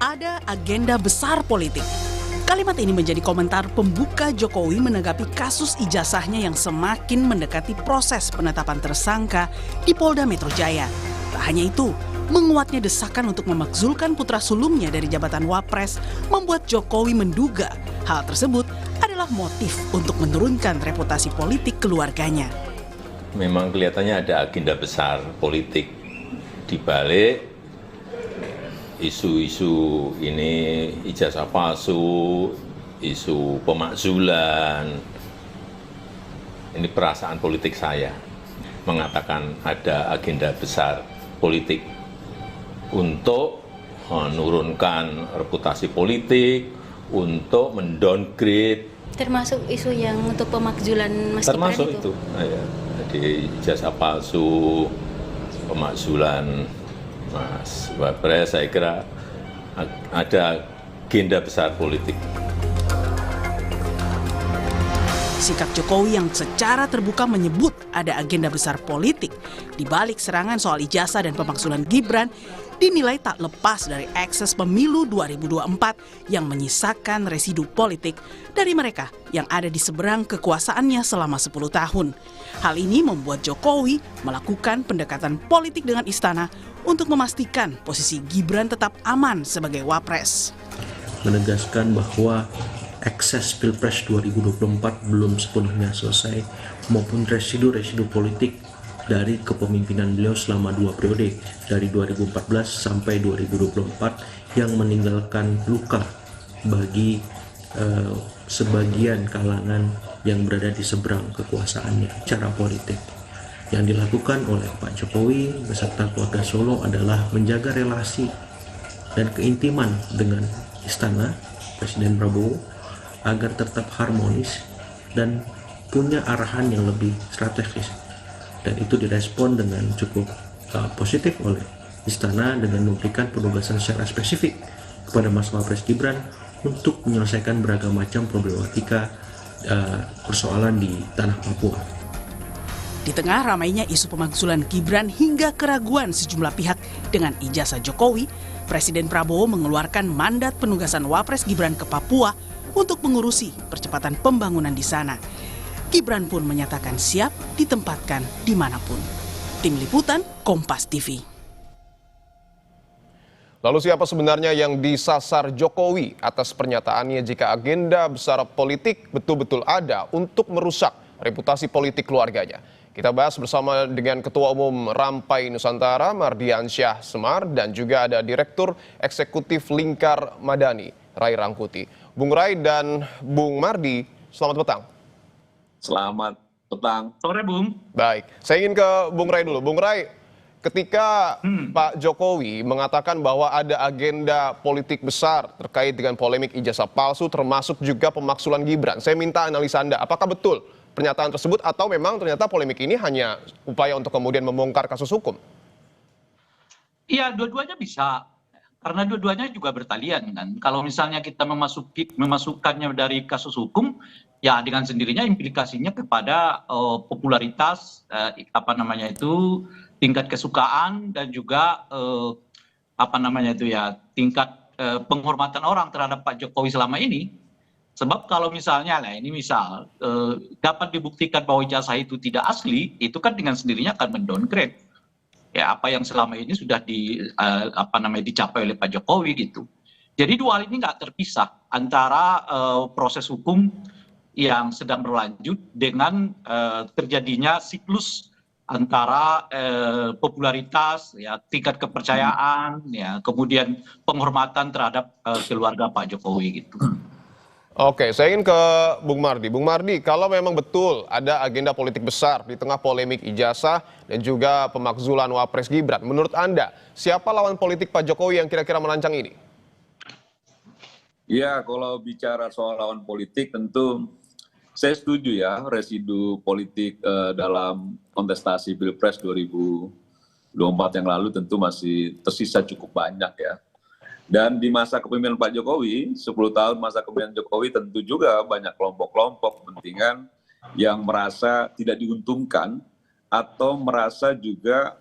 Ada agenda besar politik. Kalimat ini menjadi komentar pembuka Jokowi menanggapi kasus ijazahnya yang semakin mendekati proses penetapan tersangka di Polda Metro Jaya. Tak hanya itu, menguatnya desakan untuk memakzulkan putra sulungnya dari jabatan Wapres membuat Jokowi menduga hal tersebut adalah motif untuk menurunkan reputasi politik keluarganya. Memang kelihatannya ada agenda besar politik di balik isu-isu ini, ijazah palsu, isu pemakzulan. Ini perasaan politik saya mengatakan ada agenda besar politik untuk menurunkan reputasi politik, untuk mendowngrade. Termasuk isu yang untuk pemakzulan Mas Gibran termasuk itu. Nah, ya. Jadi ijazah palsu, pemakzulan Mas Wapres, saya kira ada agenda besar politik. Sikap Jokowi yang secara terbuka menyebut ada agenda besar politik di balik serangan soal ijazah dan pemakzulan Gibran dinilai tak lepas dari ekses pemilu 2024 yang menyisakan residu politik dari mereka yang ada di seberang kekuasaannya selama 10 tahun. Hal ini membuat Jokowi melakukan pendekatan politik dengan istana untuk memastikan posisi Gibran tetap aman sebagai Wapres. Menegaskan bahwa ekses Pilpres 2024 belum sepenuhnya selesai maupun residu-residu politik dari kepemimpinan beliau selama 2 periode dari 2014 sampai 2024 yang meninggalkan luka bagi sebagian kalangan yang berada di seberang kekuasaannya. Cara politik yang dilakukan oleh Pak Jokowi beserta keluarga Solo adalah menjaga relasi dan keintiman dengan istana Presiden Prabowo agar tetap harmonis dan punya arahan yang lebih strategis. Dan itu direspon dengan cukup positif oleh istana dengan memberikan penugasan secara spesifik kepada Mas Wapres Gibran untuk menyelesaikan beragam macam problematika persoalan di tanah Papua. Di tengah ramainya isu pemakzulan Gibran hingga keraguan sejumlah pihak dengan ijazah Jokowi, Presiden Prabowo mengeluarkan mandat penugasan Wapres Gibran ke Papua untuk mengurusi percepatan pembangunan di sana. Gibran pun menyatakan siap ditempatkan dimanapun. Tim Liputan, Kompas TV. Lalu siapa sebenarnya yang disasar Jokowi atas pernyataannya jika agenda besar politik betul-betul ada untuk merusak reputasi politik keluarganya? Kita bahas bersama dengan Ketua Umum Rampai Nusantara, Mardiansyah Semar, dan juga ada Direktur Eksekutif Lingkar Madani, Ray Rangkuti. Bung Ray dan Bung Mardi, selamat petang. Selamat petang. Sore, Bung. Baik, saya ingin ke Bung Ray dulu. Bung Ray, ketika Pak Jokowi mengatakan bahwa ada agenda politik besar terkait dengan polemik ijazah palsu termasuk juga pemaksulan Gibran. Saya minta analisa Anda, apakah betul pernyataan tersebut atau memang ternyata polemik ini hanya upaya untuk kemudian membongkar kasus hukum? Iya, dua-duanya bisa. Karena dua-duanya juga bertalian kan. Kalau misalnya kita memasukkannya dari kasus hukum, ya dengan sendirinya implikasinya kepada popularitas, tingkat kesukaan dan juga tingkat penghormatan orang terhadap Pak Jokowi selama ini. Sebab kalau misalnya dapat dibuktikan bahwa ijazah itu tidak asli, itu kan dengan sendirinya akan mendowngrade ya apa yang selama ini sudah dicapai oleh Pak Jokowi gitu. Jadi dua hal ini nggak terpisah antara proses hukum yang sedang berlanjut dengan terjadinya siklus antara popularitas, ya tingkat kepercayaan, ya kemudian penghormatan terhadap keluarga Pak Jokowi gitu. Oke, saya ingin ke Bung Mardi. Bung Mardi, kalau memang betul ada agenda politik besar di tengah polemik ijazah dan juga pemakzulan Wapres Gibran, menurut Anda, siapa lawan politik Pak Jokowi yang kira-kira merancang ini? Ya, kalau bicara soal lawan politik tentu saya setuju ya, residu politik dalam kontestasi Pilpres 2024 yang lalu tentu masih tersisa cukup banyak ya. Dan di masa kepemimpinan Pak Jokowi, 10 tahun masa kepemimpinan Jokowi tentu juga banyak kelompok-kelompok kepentingan yang merasa tidak diuntungkan atau merasa juga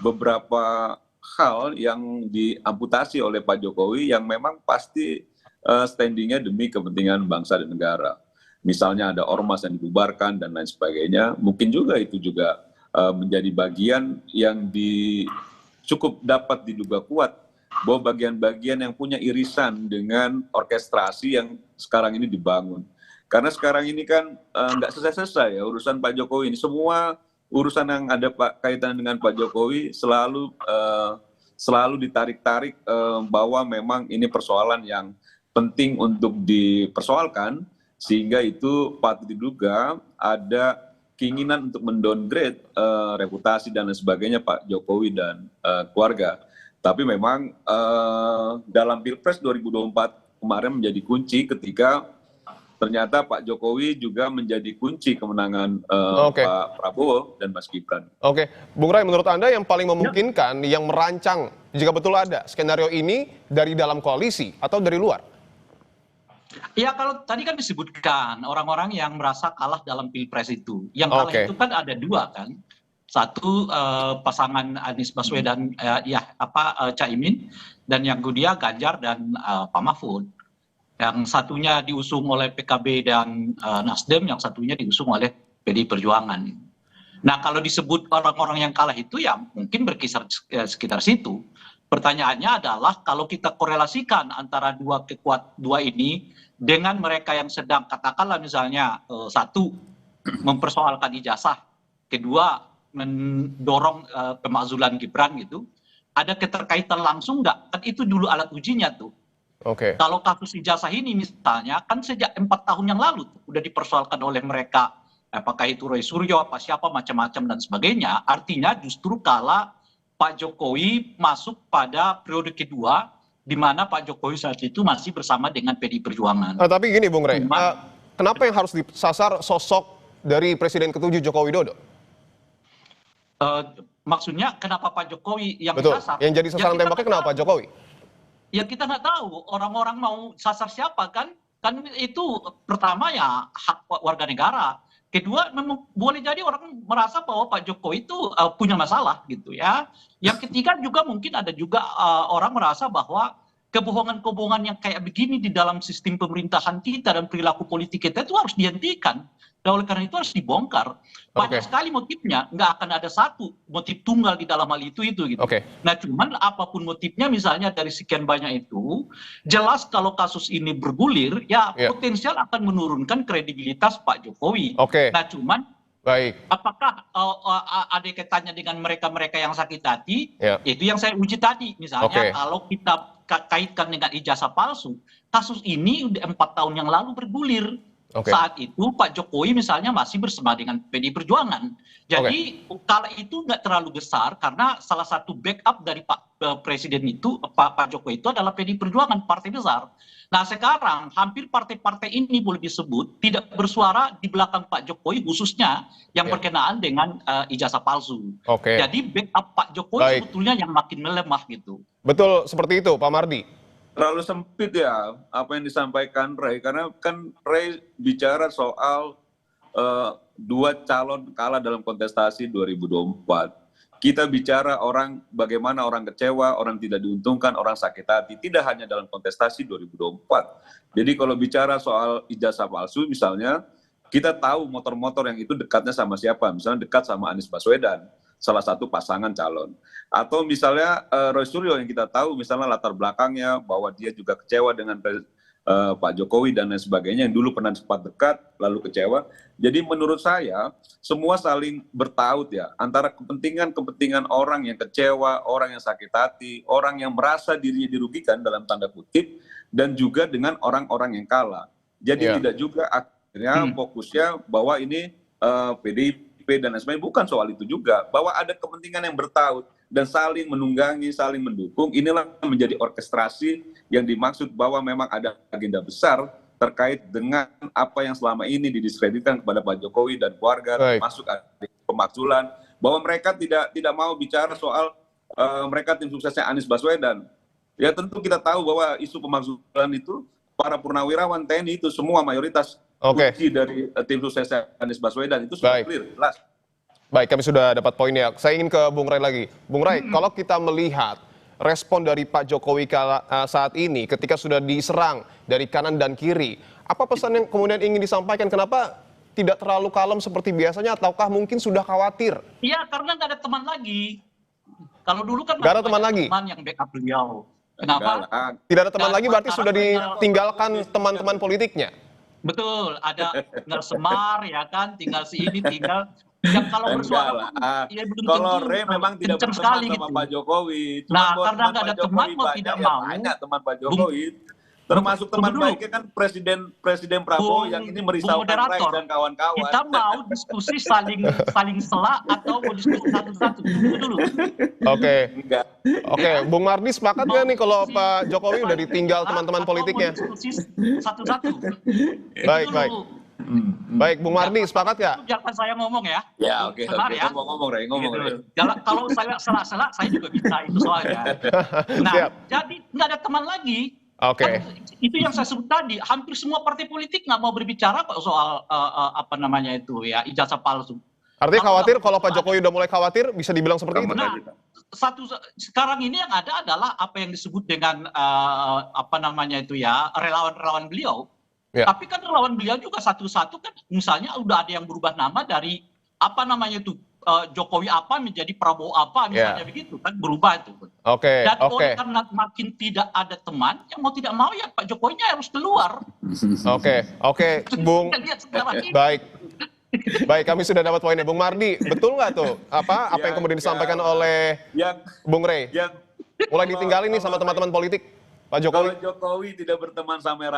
beberapa hal yang diamputasi oleh Pak Jokowi yang memang pasti standingnya demi kepentingan bangsa dan negara. Misalnya ada ormas yang dibubarkan dan lain sebagainya, mungkin juga itu juga menjadi bagian yang cukup dapat diduga kuat bahwa bagian-bagian yang punya irisan dengan orkestrasi yang sekarang ini dibangun. Karena sekarang ini kan nggak selesai-selesai ya urusan Pak Jokowi ini. Semua urusan yang ada kaitan dengan Pak Jokowi selalu ditarik-tarik bahwa memang ini persoalan yang penting untuk dipersoalkan, sehingga itu patut diduga ada keinginan untuk mendowngrade reputasi dan lain sebagainya Pak Jokowi dan keluarga. Tapi memang dalam Pilpres 2024 kemarin menjadi kunci ketika ternyata Pak Jokowi juga menjadi kunci kemenangan Pak Prabowo dan Mas Gibran. Oke, Bung Ray, menurut Anda yang paling memungkinkan, yang merancang jika betul ada skenario ini dari dalam koalisi atau dari luar? Ya kalau tadi kan disebutkan orang-orang yang merasa kalah dalam Pilpres itu. Yang kalah itu kan ada dua kan. Satu pasangan Anies Baswedan Caimin, dan yang kedua Ganjar dan Pak Mahfud. Yang satunya diusung oleh PKB dan Nasdem, yang satunya diusung oleh PDI Perjuangan. Nah kalau disebut orang-orang yang kalah itu ya mungkin berkisar sekitar situ. Pertanyaannya adalah kalau kita korelasikan antara dua ini dengan mereka yang sedang katakanlah misalnya satu mempersoalkan ijazah, kedua mendorong pemakzulan Gibran gitu, ada keterkaitan langsung nggak? Kan itu dulu alat ujinya tuh. Kalau kasus ijazah ini misalnya kan sejak 4 tahun yang lalu tuh, udah dipersoalkan oleh mereka, apakah itu Roy Suryo, apa siapa macam-macam dan sebagainya. Artinya justru kala Pak Jokowi masuk pada periode kedua, di mana Pak Jokowi saat itu masih bersama dengan PDI Perjuangan. Tapi gini Bung Ray, kenapa yang harus disasar sosok dari Presiden ke-7 Joko Widodo? Maksudnya kenapa Pak Jokowi yang Betul. disasar? Yang jadi sasaran tembaknya kenapa Pak Jokowi? Ya kita nggak tahu orang-orang mau sasar siapa kan itu pertama ya hak warga negara. Kedua memang boleh jadi orang merasa bahwa Pak Jokowi itu punya masalah gitu ya. Yang ketiga juga mungkin ada juga orang merasa bahwa kebohongan-kebohongan yang kayak begini di dalam sistem pemerintahan kita dan perilaku politik kita itu harus dihentikan. Dan oleh karena itu harus dibongkar. Banyak sekali motifnya, nggak akan ada satu motif tunggal di dalam hal itu gitu. Nah cuman apapun motifnya misalnya dari sekian banyak itu, jelas kalau kasus ini bergulir, ya potensial akan menurunkan kredibilitas Pak Jokowi. Nah cuman apakah ada kaitannya dengan mereka-mereka yang sakit hati? Itu yang saya uji tadi. Misalnya kalau kita kaitkan dengan ijazah palsu, kasus ini udah 4 tahun yang lalu bergulir. Saat itu Pak Jokowi misalnya masih bersama dengan PDI Perjuangan. Jadi kala itu nggak terlalu besar karena salah satu backup dari Pak Presiden itu, Pak Jokowi itu adalah PDI Perjuangan, partai besar. Nah sekarang hampir partai-partai ini boleh disebut tidak bersuara di belakang Pak Jokowi, khususnya yang berkenaan dengan ijazah palsu. Jadi backup Pak Jokowi sebetulnya yang makin melemah gitu. Betul seperti itu Pak Mardi. Terlalu sempit ya apa yang disampaikan Ray, karena kan Ray bicara soal dua calon kalah dalam kontestasi 2024. Kita bicara bagaimana orang kecewa, orang tidak diuntungkan, orang sakit hati, tidak hanya dalam kontestasi 2024. Jadi kalau bicara soal ijazah palsu misalnya, kita tahu motor-motor yang itu dekatnya sama siapa, misalnya dekat sama Anies Baswedan, salah satu pasangan calon. Atau misalnya Roy Suryo yang kita tahu misalnya latar belakangnya bahwa dia juga kecewa dengan Pak Jokowi dan lain sebagainya yang dulu pernah sempat dekat lalu kecewa. Jadi menurut saya semua saling bertaut ya antara kepentingan orang yang kecewa, orang yang sakit hati, orang yang merasa dirinya dirugikan dalam tanda kutip dan juga dengan orang-orang yang kalah. Jadi tidak juga akhirnya fokusnya bahwa ini PDIP dan lain sebagainya, bukan soal itu juga, bahwa ada kepentingan yang bertaut dan saling menunggangi, saling mendukung. Inilah menjadi orkestrasi yang dimaksud bahwa memang ada agenda besar terkait dengan apa yang selama ini didiskreditkan kepada Pak Jokowi dan keluarga, termasuk pemakzulan, bahwa mereka tidak mau bicara soal mereka tim suksesnya Anies Baswedan. Ya tentu kita tahu bahwa isu pemakzulan itu para purnawirawan TNI itu semua mayoritas kunci dari tim suksesnya Anies Baswedan itu sudah clear, jelas. Baik, kami sudah dapat poinnya. Saya ingin ke Bung Ray lagi. Bung Ray, kalau kita melihat respon dari Pak Jokowi saat ini ketika sudah diserang dari kanan dan kiri, apa pesan yang kemudian ingin disampaikan? Kenapa tidak terlalu kalem seperti biasanya ataukah mungkin sudah khawatir? Iya, karena nggak ada teman lagi. Kalau dulu kan nggak ada teman lagi. Teman yang backup beliau. Kenapa? Tidak ada teman lagi berarti sudah ditinggalkan teman-teman politiknya. Betul, ada tinggal Semar ya kan, tinggal si ini, tinggal yang kalau bersuara ya belum kalau Ray memang tidak berteman sama Pak Jokowi. Nah, karena nggak ada teman mau tidak mau. Banyak teman Pak Jokowi. Termasuk teman baiknya kan Presiden Prabowo yang ini merisaukan Ray dan kawan-kawan. Kita mau diskusi saling sela atau mau diskusi satu-satu dulu. Oke, Bung Mardi sepakat nggak nih kalau Pak Jokowi udah ditinggal teman-teman politiknya? Diskusi satu-satu. Baik, Bung Mardi sepakat nggak? Jangan saya ngomong ya. Ya, oke. Ngomong Ray. Kalau saya sela-sela, saya juga bisa itu soalnya. Nah, jadi nggak ada teman lagi. Itu yang saya sebut tadi, hampir semua partai politik nggak mau berbicara kok soal apa namanya itu ya ijazah palsu. Artinya khawatir kalau Pak Jokowi udah mulai khawatir bisa dibilang seperti itu. Nah, sekarang ini yang ada adalah apa yang disebut dengan apa namanya itu ya relawan-relawan beliau. Tapi kan relawan beliau juga satu-satu kan misalnya udah ada yang berubah nama dari apa namanya itu Jokowi apa menjadi Prabowo apa misalnya begitu kan berubah itu. Dan oleh karena makin tidak ada teman yang mau tidak mau ya Pak Jokowinya harus keluar. Bung. Baik, kami sudah dapat poinnya. Bung Mardi, betul nggak tuh apa yang kemudian disampaikan oleh Bung Ray? Mulai ditinggalin nih sama teman-teman politik Pak Jokowi. Kalau Jokowi tidak berteman sama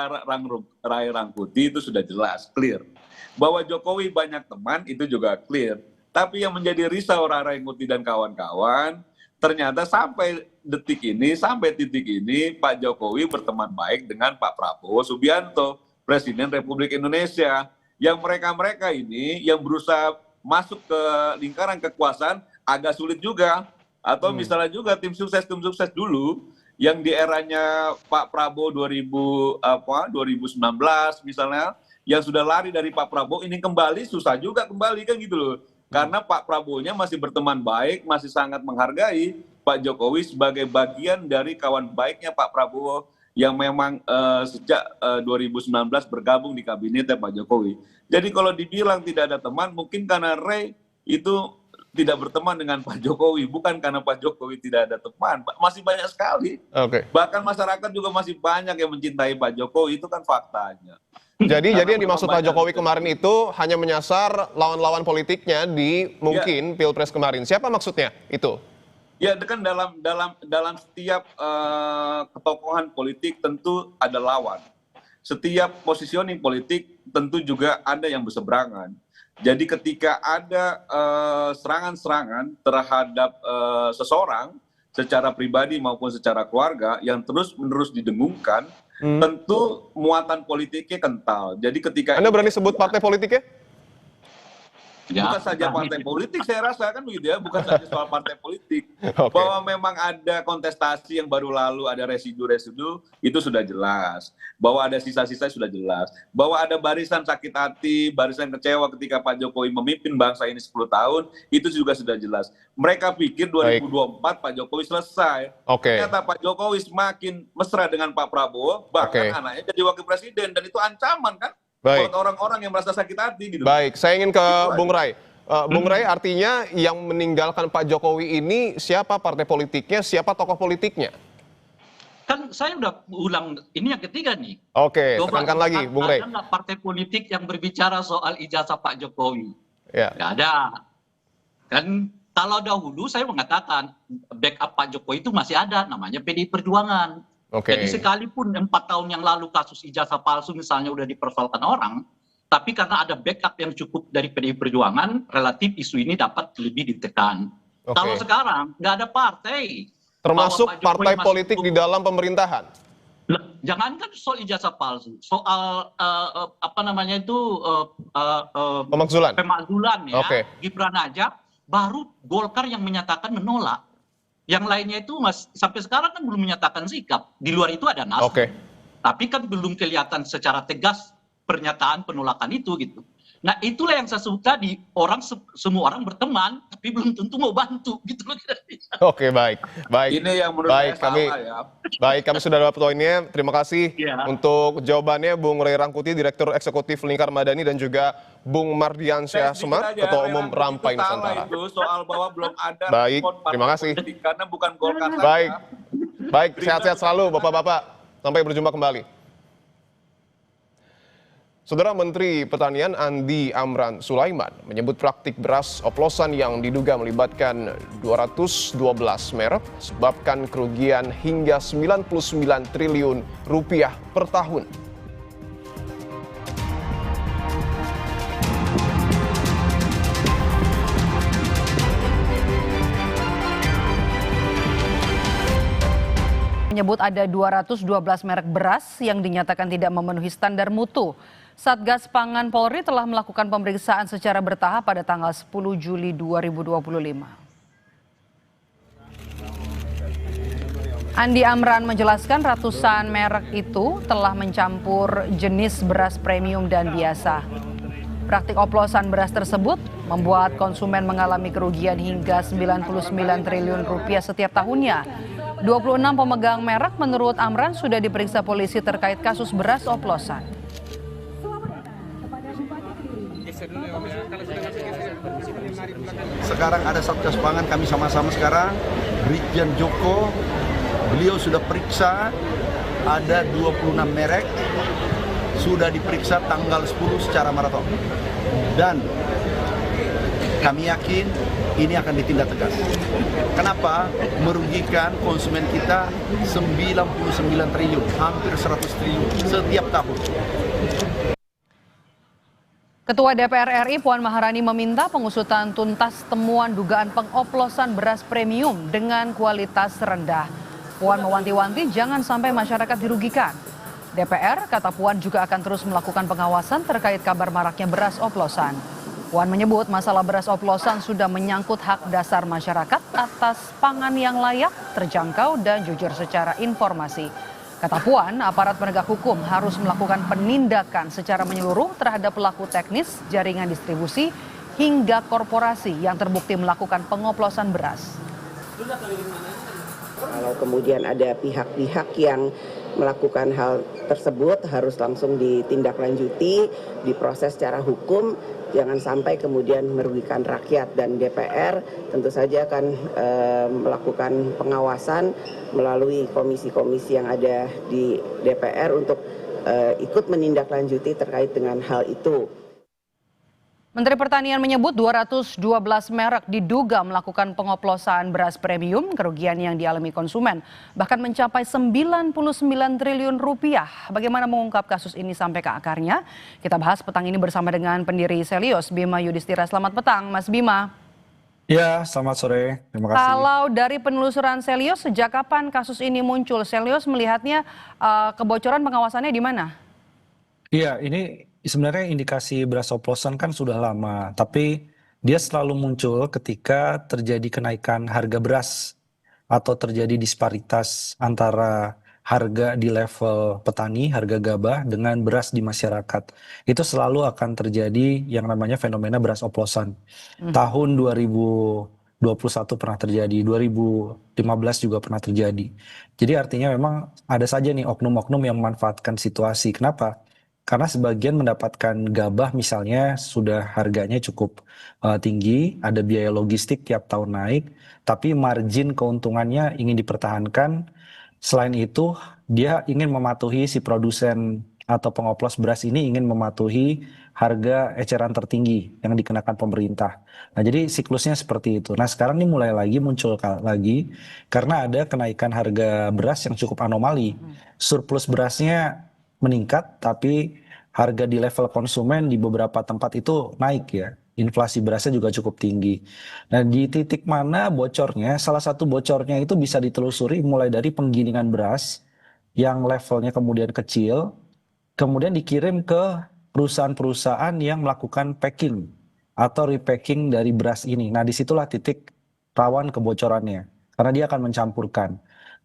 Ray Rangkuti itu sudah jelas, clear. Bahwa Jokowi banyak teman itu juga clear. Tapi yang menjadi risau Ray Rangkuti dan kawan-kawan, ternyata sampai detik ini, sampai titik ini, Pak Jokowi berteman baik dengan Pak Prabowo Subianto, Presiden Republik Indonesia. Yang mereka-mereka ini yang berusaha masuk ke lingkaran kekuasaan agak sulit juga. Atau misalnya juga tim sukses dulu, yang di eranya Pak Prabowo 2019 misalnya, yang sudah lari dari Pak Prabowo, ini kembali susah juga kembali kan gitu loh. Karena Pak Prabowo-nya masih berteman baik, masih sangat menghargai Pak Jokowi sebagai bagian dari kawan baiknya Pak Prabowo yang memang sejak 2019 bergabung di kabinetnya Pak Jokowi. Jadi kalau dibilang tidak ada teman, mungkin karena Ray itu tidak berteman dengan Pak Jokowi, bukan karena Pak Jokowi tidak ada teman. Masih banyak sekali. Bahkan masyarakat juga masih banyak yang mencintai Pak Jokowi, itu kan faktanya. Jadi yang dimaksud Pak Jokowi kemarin itu hanya menyasar lawan-lawan politiknya di mungkin Pilpres kemarin. Siapa maksudnya itu? Ya, kan dalam setiap ketokohan politik tentu ada lawan. setiap positioning politik tentu juga ada yang berseberangan. Jadi ketika ada serangan-serangan terhadap seseorang secara pribadi maupun secara keluarga yang terus-menerus didengungkan, tentu muatan politiknya kental. Jadi ketika Anda berani sebut partai politiknya? Bukan saja partai politik, saya rasa kan begitu ya, bukan saja soal partai politik. Bahwa memang ada kontestasi yang baru lalu, ada residu-residu, itu sudah jelas. Bahwa ada sisa-sisa sudah jelas. Bahwa ada barisan sakit hati, barisan kecewa ketika Pak Jokowi memimpin bangsa ini 10 tahun, itu juga sudah jelas. Mereka pikir 2024 Pak Jokowi selesai. Ternyata Pak Jokowi semakin mesra dengan Pak Prabowo, bahkan anaknya jadi wakil presiden, dan itu ancaman kan? Buat orang-orang yang merasa sakit hati gitu. Baik, saya ingin ke Bung Rai. Bung Rai, artinya yang meninggalkan Pak Jokowi ini siapa partai politiknya, siapa tokoh politiknya? Kan saya udah ulang, ini yang ketiga nih. Oke, tekankan lagi, Bung Rai. Ada nggak partai politik yang berbicara soal ijazah Pak Jokowi? Ya. Nggak ada. Kan kalau dahulu saya mengatakan backup Pak Jokowi itu masih ada, namanya PDI Perjuangan. Jadi sekalipun 4 tahun yang lalu kasus ijazah palsu misalnya udah dipersoalkan orang, tapi karena ada backup yang cukup dari PDI Perjuangan, relatif isu ini dapat lebih ditekan. Kalau sekarang nggak ada partai. Termasuk partai politik di dalam pemerintahan? Jangankan soal ijazah palsu, soal apa namanya itu pemakzulan ya, Gibran aja, baru Golkar yang menyatakan menolak. Yang lainnya itu sampai sekarang kan belum menyatakan sikap. Di luar itu ada Nasdem. Tapi kan belum kelihatan secara tegas pernyataan penolakan itu gitu. Nah itulah yang saya sebut tadi, semua orang berteman, tapi belum tentu mau bantu gitu loh. Oke, baik. Ini yang menurut saya salah ya. Baik, kami sudah dapat poinnya. Terima kasih untuk jawabannya Bung Ray Rangkuti, Direktur Eksekutif Lingkar Madani, dan juga Bung Mardiansyah Semar, Ketua Umum Rampai Nusantara. Itu soal bahwa belum ada. Baik, terima kasih. Karena bukan Golkar Baik, sehat-sehat selalu Bapak-bapak. Sampai berjumpa kembali. Saudara Menteri Pertanian Andi Amran Sulaiman menyebut praktik beras oplosan yang diduga melibatkan 212 merek sebabkan kerugian hingga 99 triliun rupiah per tahun. Menyebut ada 212 merek beras yang dinyatakan tidak memenuhi standar mutu. Satgas Pangan Polri telah melakukan pemeriksaan secara bertahap pada tanggal 10 Juli 2025. Andi Amran menjelaskan ratusan merek itu telah mencampur jenis beras premium dan biasa. Praktik oplosan beras tersebut membuat konsumen mengalami kerugian hingga 99 triliun rupiah setiap tahunnya. 26 pemegang merek menurut Amran sudah diperiksa polisi terkait kasus beras oplosan. Sekarang ada Satgas Pangan, kami sama-sama sekarang, Brigjen Joko, beliau sudah periksa, ada 26 merek, sudah diperiksa tanggal 10 secara maraton. Dan kami yakin ini akan ditindak tegas. Kenapa? Merugikan konsumen kita 99 triliun, hampir 100 triliun setiap tahun. Ketua DPR RI Puan Maharani meminta pengusutan tuntas temuan dugaan pengoplosan beras premium dengan kualitas rendah. Puan mewanti-wanti jangan sampai masyarakat dirugikan. DPR, kata Puan, juga akan terus melakukan pengawasan terkait kabar maraknya beras oplosan. Puan menyebut masalah beras oplosan sudah menyangkut hak dasar masyarakat atas pangan yang layak, terjangkau, dan jujur secara informasi. Kata Puan, aparat penegak hukum harus melakukan penindakan secara menyeluruh terhadap pelaku teknis, jaringan distribusi, hingga korporasi yang terbukti melakukan pengoplosan beras. Kalau kemudian ada pihak-pihak yang melakukan hal tersebut harus langsung ditindaklanjuti, diproses secara hukum, jangan sampai kemudian merugikan rakyat. Dan DPR tentu saja akan melakukan pengawasan melalui komisi-komisi yang ada di DPR untuk ikut menindaklanjuti terkait dengan hal itu. Menteri Pertanian menyebut 212 merek diduga melakukan pengoplosan beras premium, kerugian yang dialami konsumen bahkan mencapai 99 triliun rupiah. Bagaimana mengungkap kasus ini sampai ke akarnya? Kita bahas petang ini bersama dengan pendiri Selyos, Bima Yudhistira. Selamat petang, Mas Bima. Ya, selamat sore. Terima kasih. Kalau dari penelusuran Selyos, sejak kapan kasus ini muncul? Selyos melihatnya kebocoran pengawasannya di mana? Iya, ini sebenarnya indikasi beras oplosan kan sudah lama, tapi dia selalu muncul ketika terjadi kenaikan harga beras atau terjadi disparitas antara harga di level petani, harga gabah dengan beras di masyarakat. Itu selalu akan terjadi yang namanya fenomena beras oplosan. Tahun 2021 pernah terjadi, 2015 juga pernah terjadi. Jadi artinya memang ada saja nih oknum-oknum yang memanfaatkan situasi. Kenapa? Karena sebagian mendapatkan gabah misalnya sudah harganya cukup tinggi, ada biaya logistik tiap tahun naik, tapi margin keuntungannya ingin dipertahankan. Selain itu, dia ingin mematuhi si produsen atau pengoplos beras ini ingin mematuhi harga eceran tertinggi yang dikenakan pemerintah. Nah, jadi siklusnya seperti itu. Nah, sekarang ini mulai lagi muncul lagi karena ada kenaikan harga beras yang cukup anomali. Surplus berasnya meningkat, tapi harga di level konsumen di beberapa tempat itu naik ya. Inflasi berasnya juga cukup tinggi. Nah, di titik mana bocornya? Salah satu bocornya itu bisa ditelusuri mulai dari penggilingan beras yang levelnya kemudian kecil, kemudian dikirim ke perusahaan-perusahaan yang melakukan packing atau repacking dari beras ini. Nah, disitulah titik rawan kebocorannya, karena dia akan mencampurkan.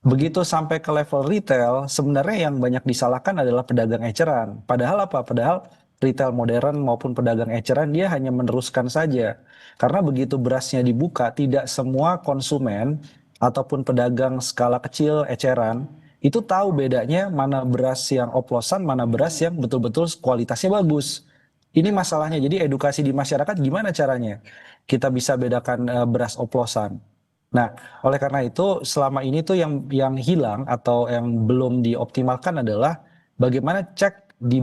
Begitu sampai ke level retail, sebenarnya yang banyak disalahkan adalah pedagang eceran. Padahal apa? Padahal retail modern maupun pedagang eceran dia hanya meneruskan saja. Karena begitu berasnya dibuka, tidak semua konsumen ataupun pedagang skala kecil eceran itu tahu bedanya mana beras yang oplosan, mana beras yang betul-betul kualitasnya bagus. Ini masalahnya. Jadi edukasi di masyarakat gimana caranya kita bisa bedakan beras oplosan. Nah, oleh karena itu selama ini tuh yang hilang atau yang belum dioptimalkan adalah bagaimana cek di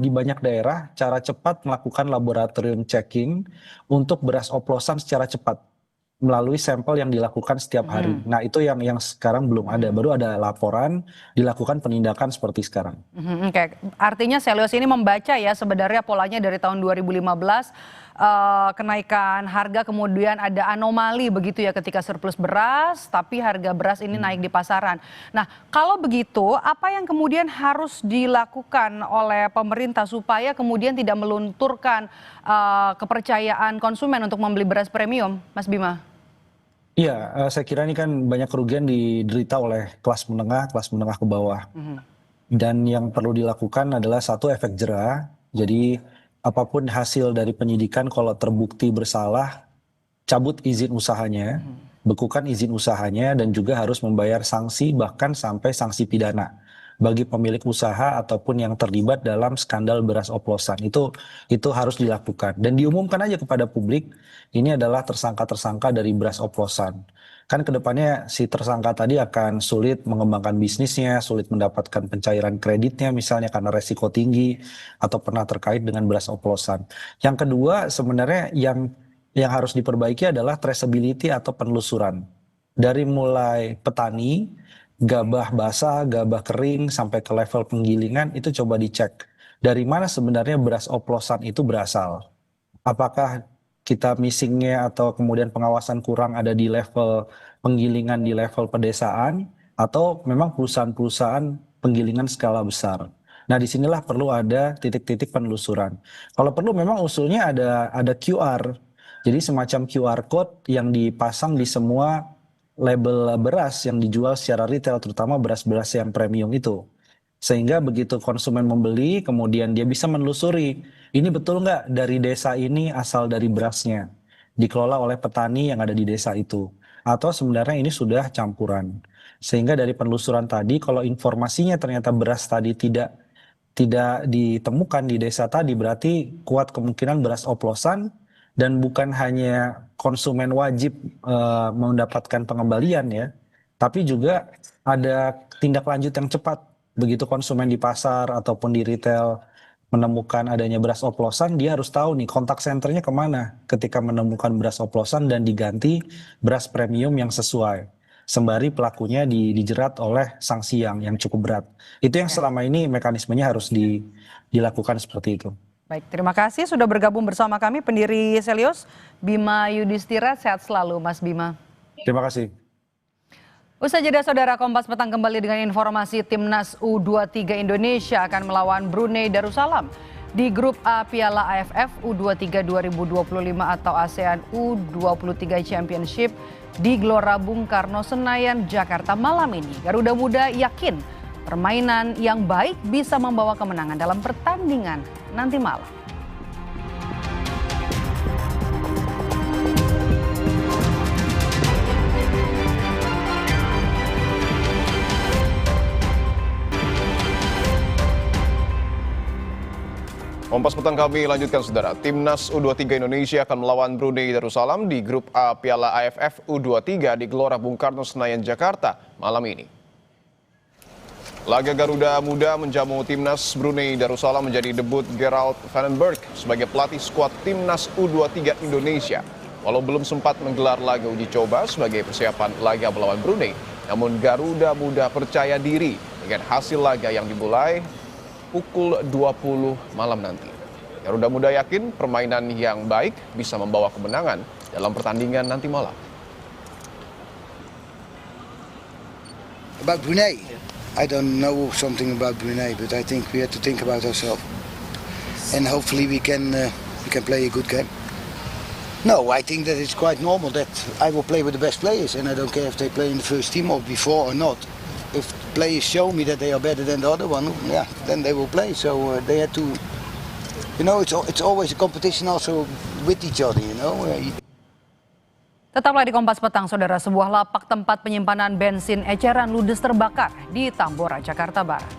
banyak daerah cara cepat melakukan laboratorium checking untuk beras oplosan secara cepat melalui sampel yang dilakukan setiap hari. Nah, itu yang sekarang belum ada. Baru ada laporan, dilakukan penindakan seperti sekarang. Oke, artinya Selyos ini membaca ya sebenarnya polanya dari tahun 2015 kenaikan harga, kemudian ada anomali begitu ya ketika surplus beras, tapi harga beras ini naik di pasaran. Nah, kalau begitu apa yang kemudian harus dilakukan oleh pemerintah supaya kemudian tidak melunturkan kepercayaan konsumen untuk membeli beras premium, Mas Bima? Iya, saya kira ini kan banyak kerugian diderita oleh kelas menengah ke bawah. Dan yang perlu dilakukan adalah satu, efek jera. Jadi apapun hasil dari penyidikan kalau terbukti bersalah, cabut izin usahanya, bekukan izin usahanya, dan juga harus membayar sanksi bahkan sampai sanksi pidana bagi pemilik usaha ataupun yang terlibat dalam skandal beras oplosan. Itu harus dilakukan dan diumumkan aja kepada publik, ini adalah tersangka-tersangka dari beras oplosan. Kan kedepannya si tersangka tadi akan sulit mengembangkan bisnisnya, sulit mendapatkan pencairan kreditnya misalnya karena resiko tinggi atau pernah terkait dengan beras oplosan. Yang kedua sebenarnya yang harus diperbaiki adalah traceability atau penelusuran. Dari mulai petani, gabah basah, gabah kering, sampai ke level penggilingan, itu coba dicek. Dari mana sebenarnya beras oplosan itu berasal? Apakah kita missingnya atau kemudian pengawasan kurang ada di level penggilingan, di level pedesaan, atau memang perusahaan-perusahaan penggilingan skala besar? Nah, disinilah perlu ada titik-titik penelusuran. Kalau perlu memang usulnya ada QR. Jadi semacam QR code yang dipasang di semua label beras yang dijual secara retail, terutama beras-beras yang premium itu. Sehingga begitu konsumen membeli, kemudian dia bisa menelusuri, ini betul nggak dari desa ini asal dari berasnya, dikelola oleh petani yang ada di desa itu. Atau sebenarnya ini sudah campuran. Sehingga dari penelusuran tadi, kalau informasinya ternyata beras tadi tidak ditemukan di desa tadi, berarti kuat kemungkinan beras oplosan. Dan bukan hanya konsumen wajib mendapatkan pengembalian ya, tapi juga ada tindak lanjut yang cepat. Begitu konsumen di pasar ataupun di retail menemukan adanya beras oplosan, dia harus tahu nih kontak senternya kemana ketika menemukan beras oplosan dan diganti beras premium yang sesuai. Sembari pelakunya dijerat oleh sanksi yang cukup berat. Itu yang selama ini mekanismenya harus dilakukan seperti itu. Baik, terima kasih sudah bergabung bersama kami pendiri Selios, Bima Yudhistira. Sehat selalu Mas Bima. Terima kasih. Usai jeda saudara, Kompas Petang kembali dengan informasi Timnas U23 Indonesia akan melawan Brunei Darussalam di grup A Piala AFF U23 2025 atau ASEAN U23 Championship di Gelora Bung Karno Senayan, Jakarta malam ini. Garuda Muda yakin permainan yang baik bisa membawa kemenangan dalam pertandingan nanti malam. Kompas Petang kami lanjutkan saudara. Timnas U23 Indonesia akan melawan Brunei Darussalam di grup A Piala AFF U23 di Gelora Bung Karno Senayan, Jakarta malam ini. Laga Garuda Muda menjamu Timnas Brunei Darussalam menjadi debut Gerald Vandenberg sebagai pelatih skuad Timnas U23 Indonesia. Walau belum sempat menggelar laga uji coba sebagai persiapan laga melawan Brunei, namun Garuda Muda percaya diri dengan hasil laga yang dimulai pukul 20 malam nanti. Garuda Muda yakin permainan yang baik bisa membawa kemenangan dalam pertandingan nanti malam. About Brunei, I don't know something about Brunei, but I think we have to think about ourselves, and hopefully we can play a good game. No, I think that it's quite normal that I will play with the best players, and I don't care if they play in the first team or before or not. If players show me that they are better than the other one, yeah, then they will play. So they had to, you know, it's always a competition also with each other, you know. Tetaplah di Kompas Petang, saudara. Sebuah lapak tempat penyimpanan bensin eceran ludes terbakar di Tambora, Jakarta Barat.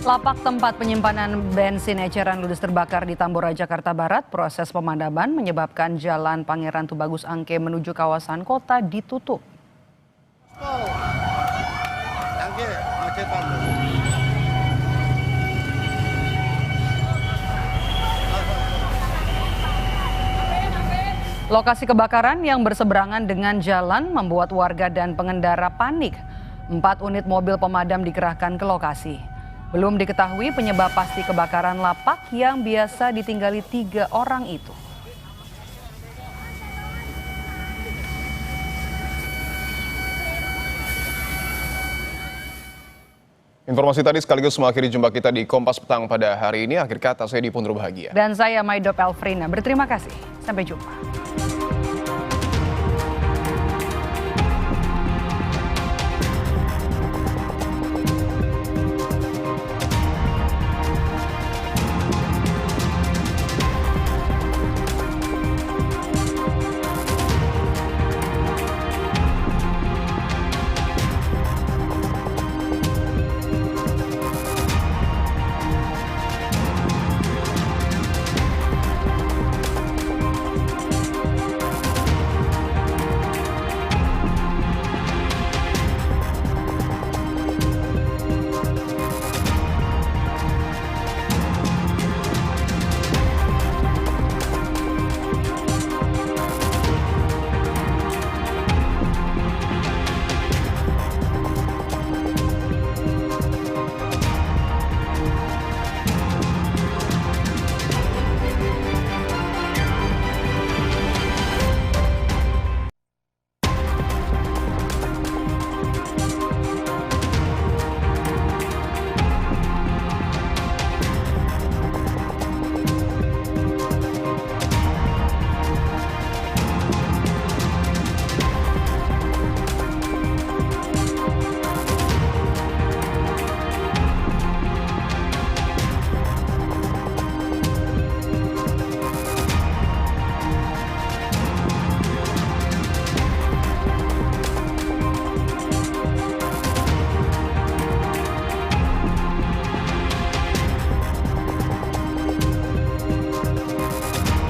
Lapak tempat penyimpanan bensin eceran ludes terbakar di Tambora, Jakarta Barat. Proses pemadaman menyebabkan Jalan Pangeran Tubagus Angke menuju kawasan kota ditutup. Lokasi kebakaran yang berseberangan dengan jalan membuat warga dan pengendara panik. 4 unit mobil pemadam dikerahkan ke lokasi. Belum diketahui penyebab pasti kebakaran lapak yang biasa ditinggali 3 orang itu. Informasi tadi sekaligus mengakhiri jumpa kita di Kompas Petang pada hari ini. Akhir kata saya Dipundro Bahagia. Dan saya Maidop Elfrina. Berterima kasih. Sampai jumpa.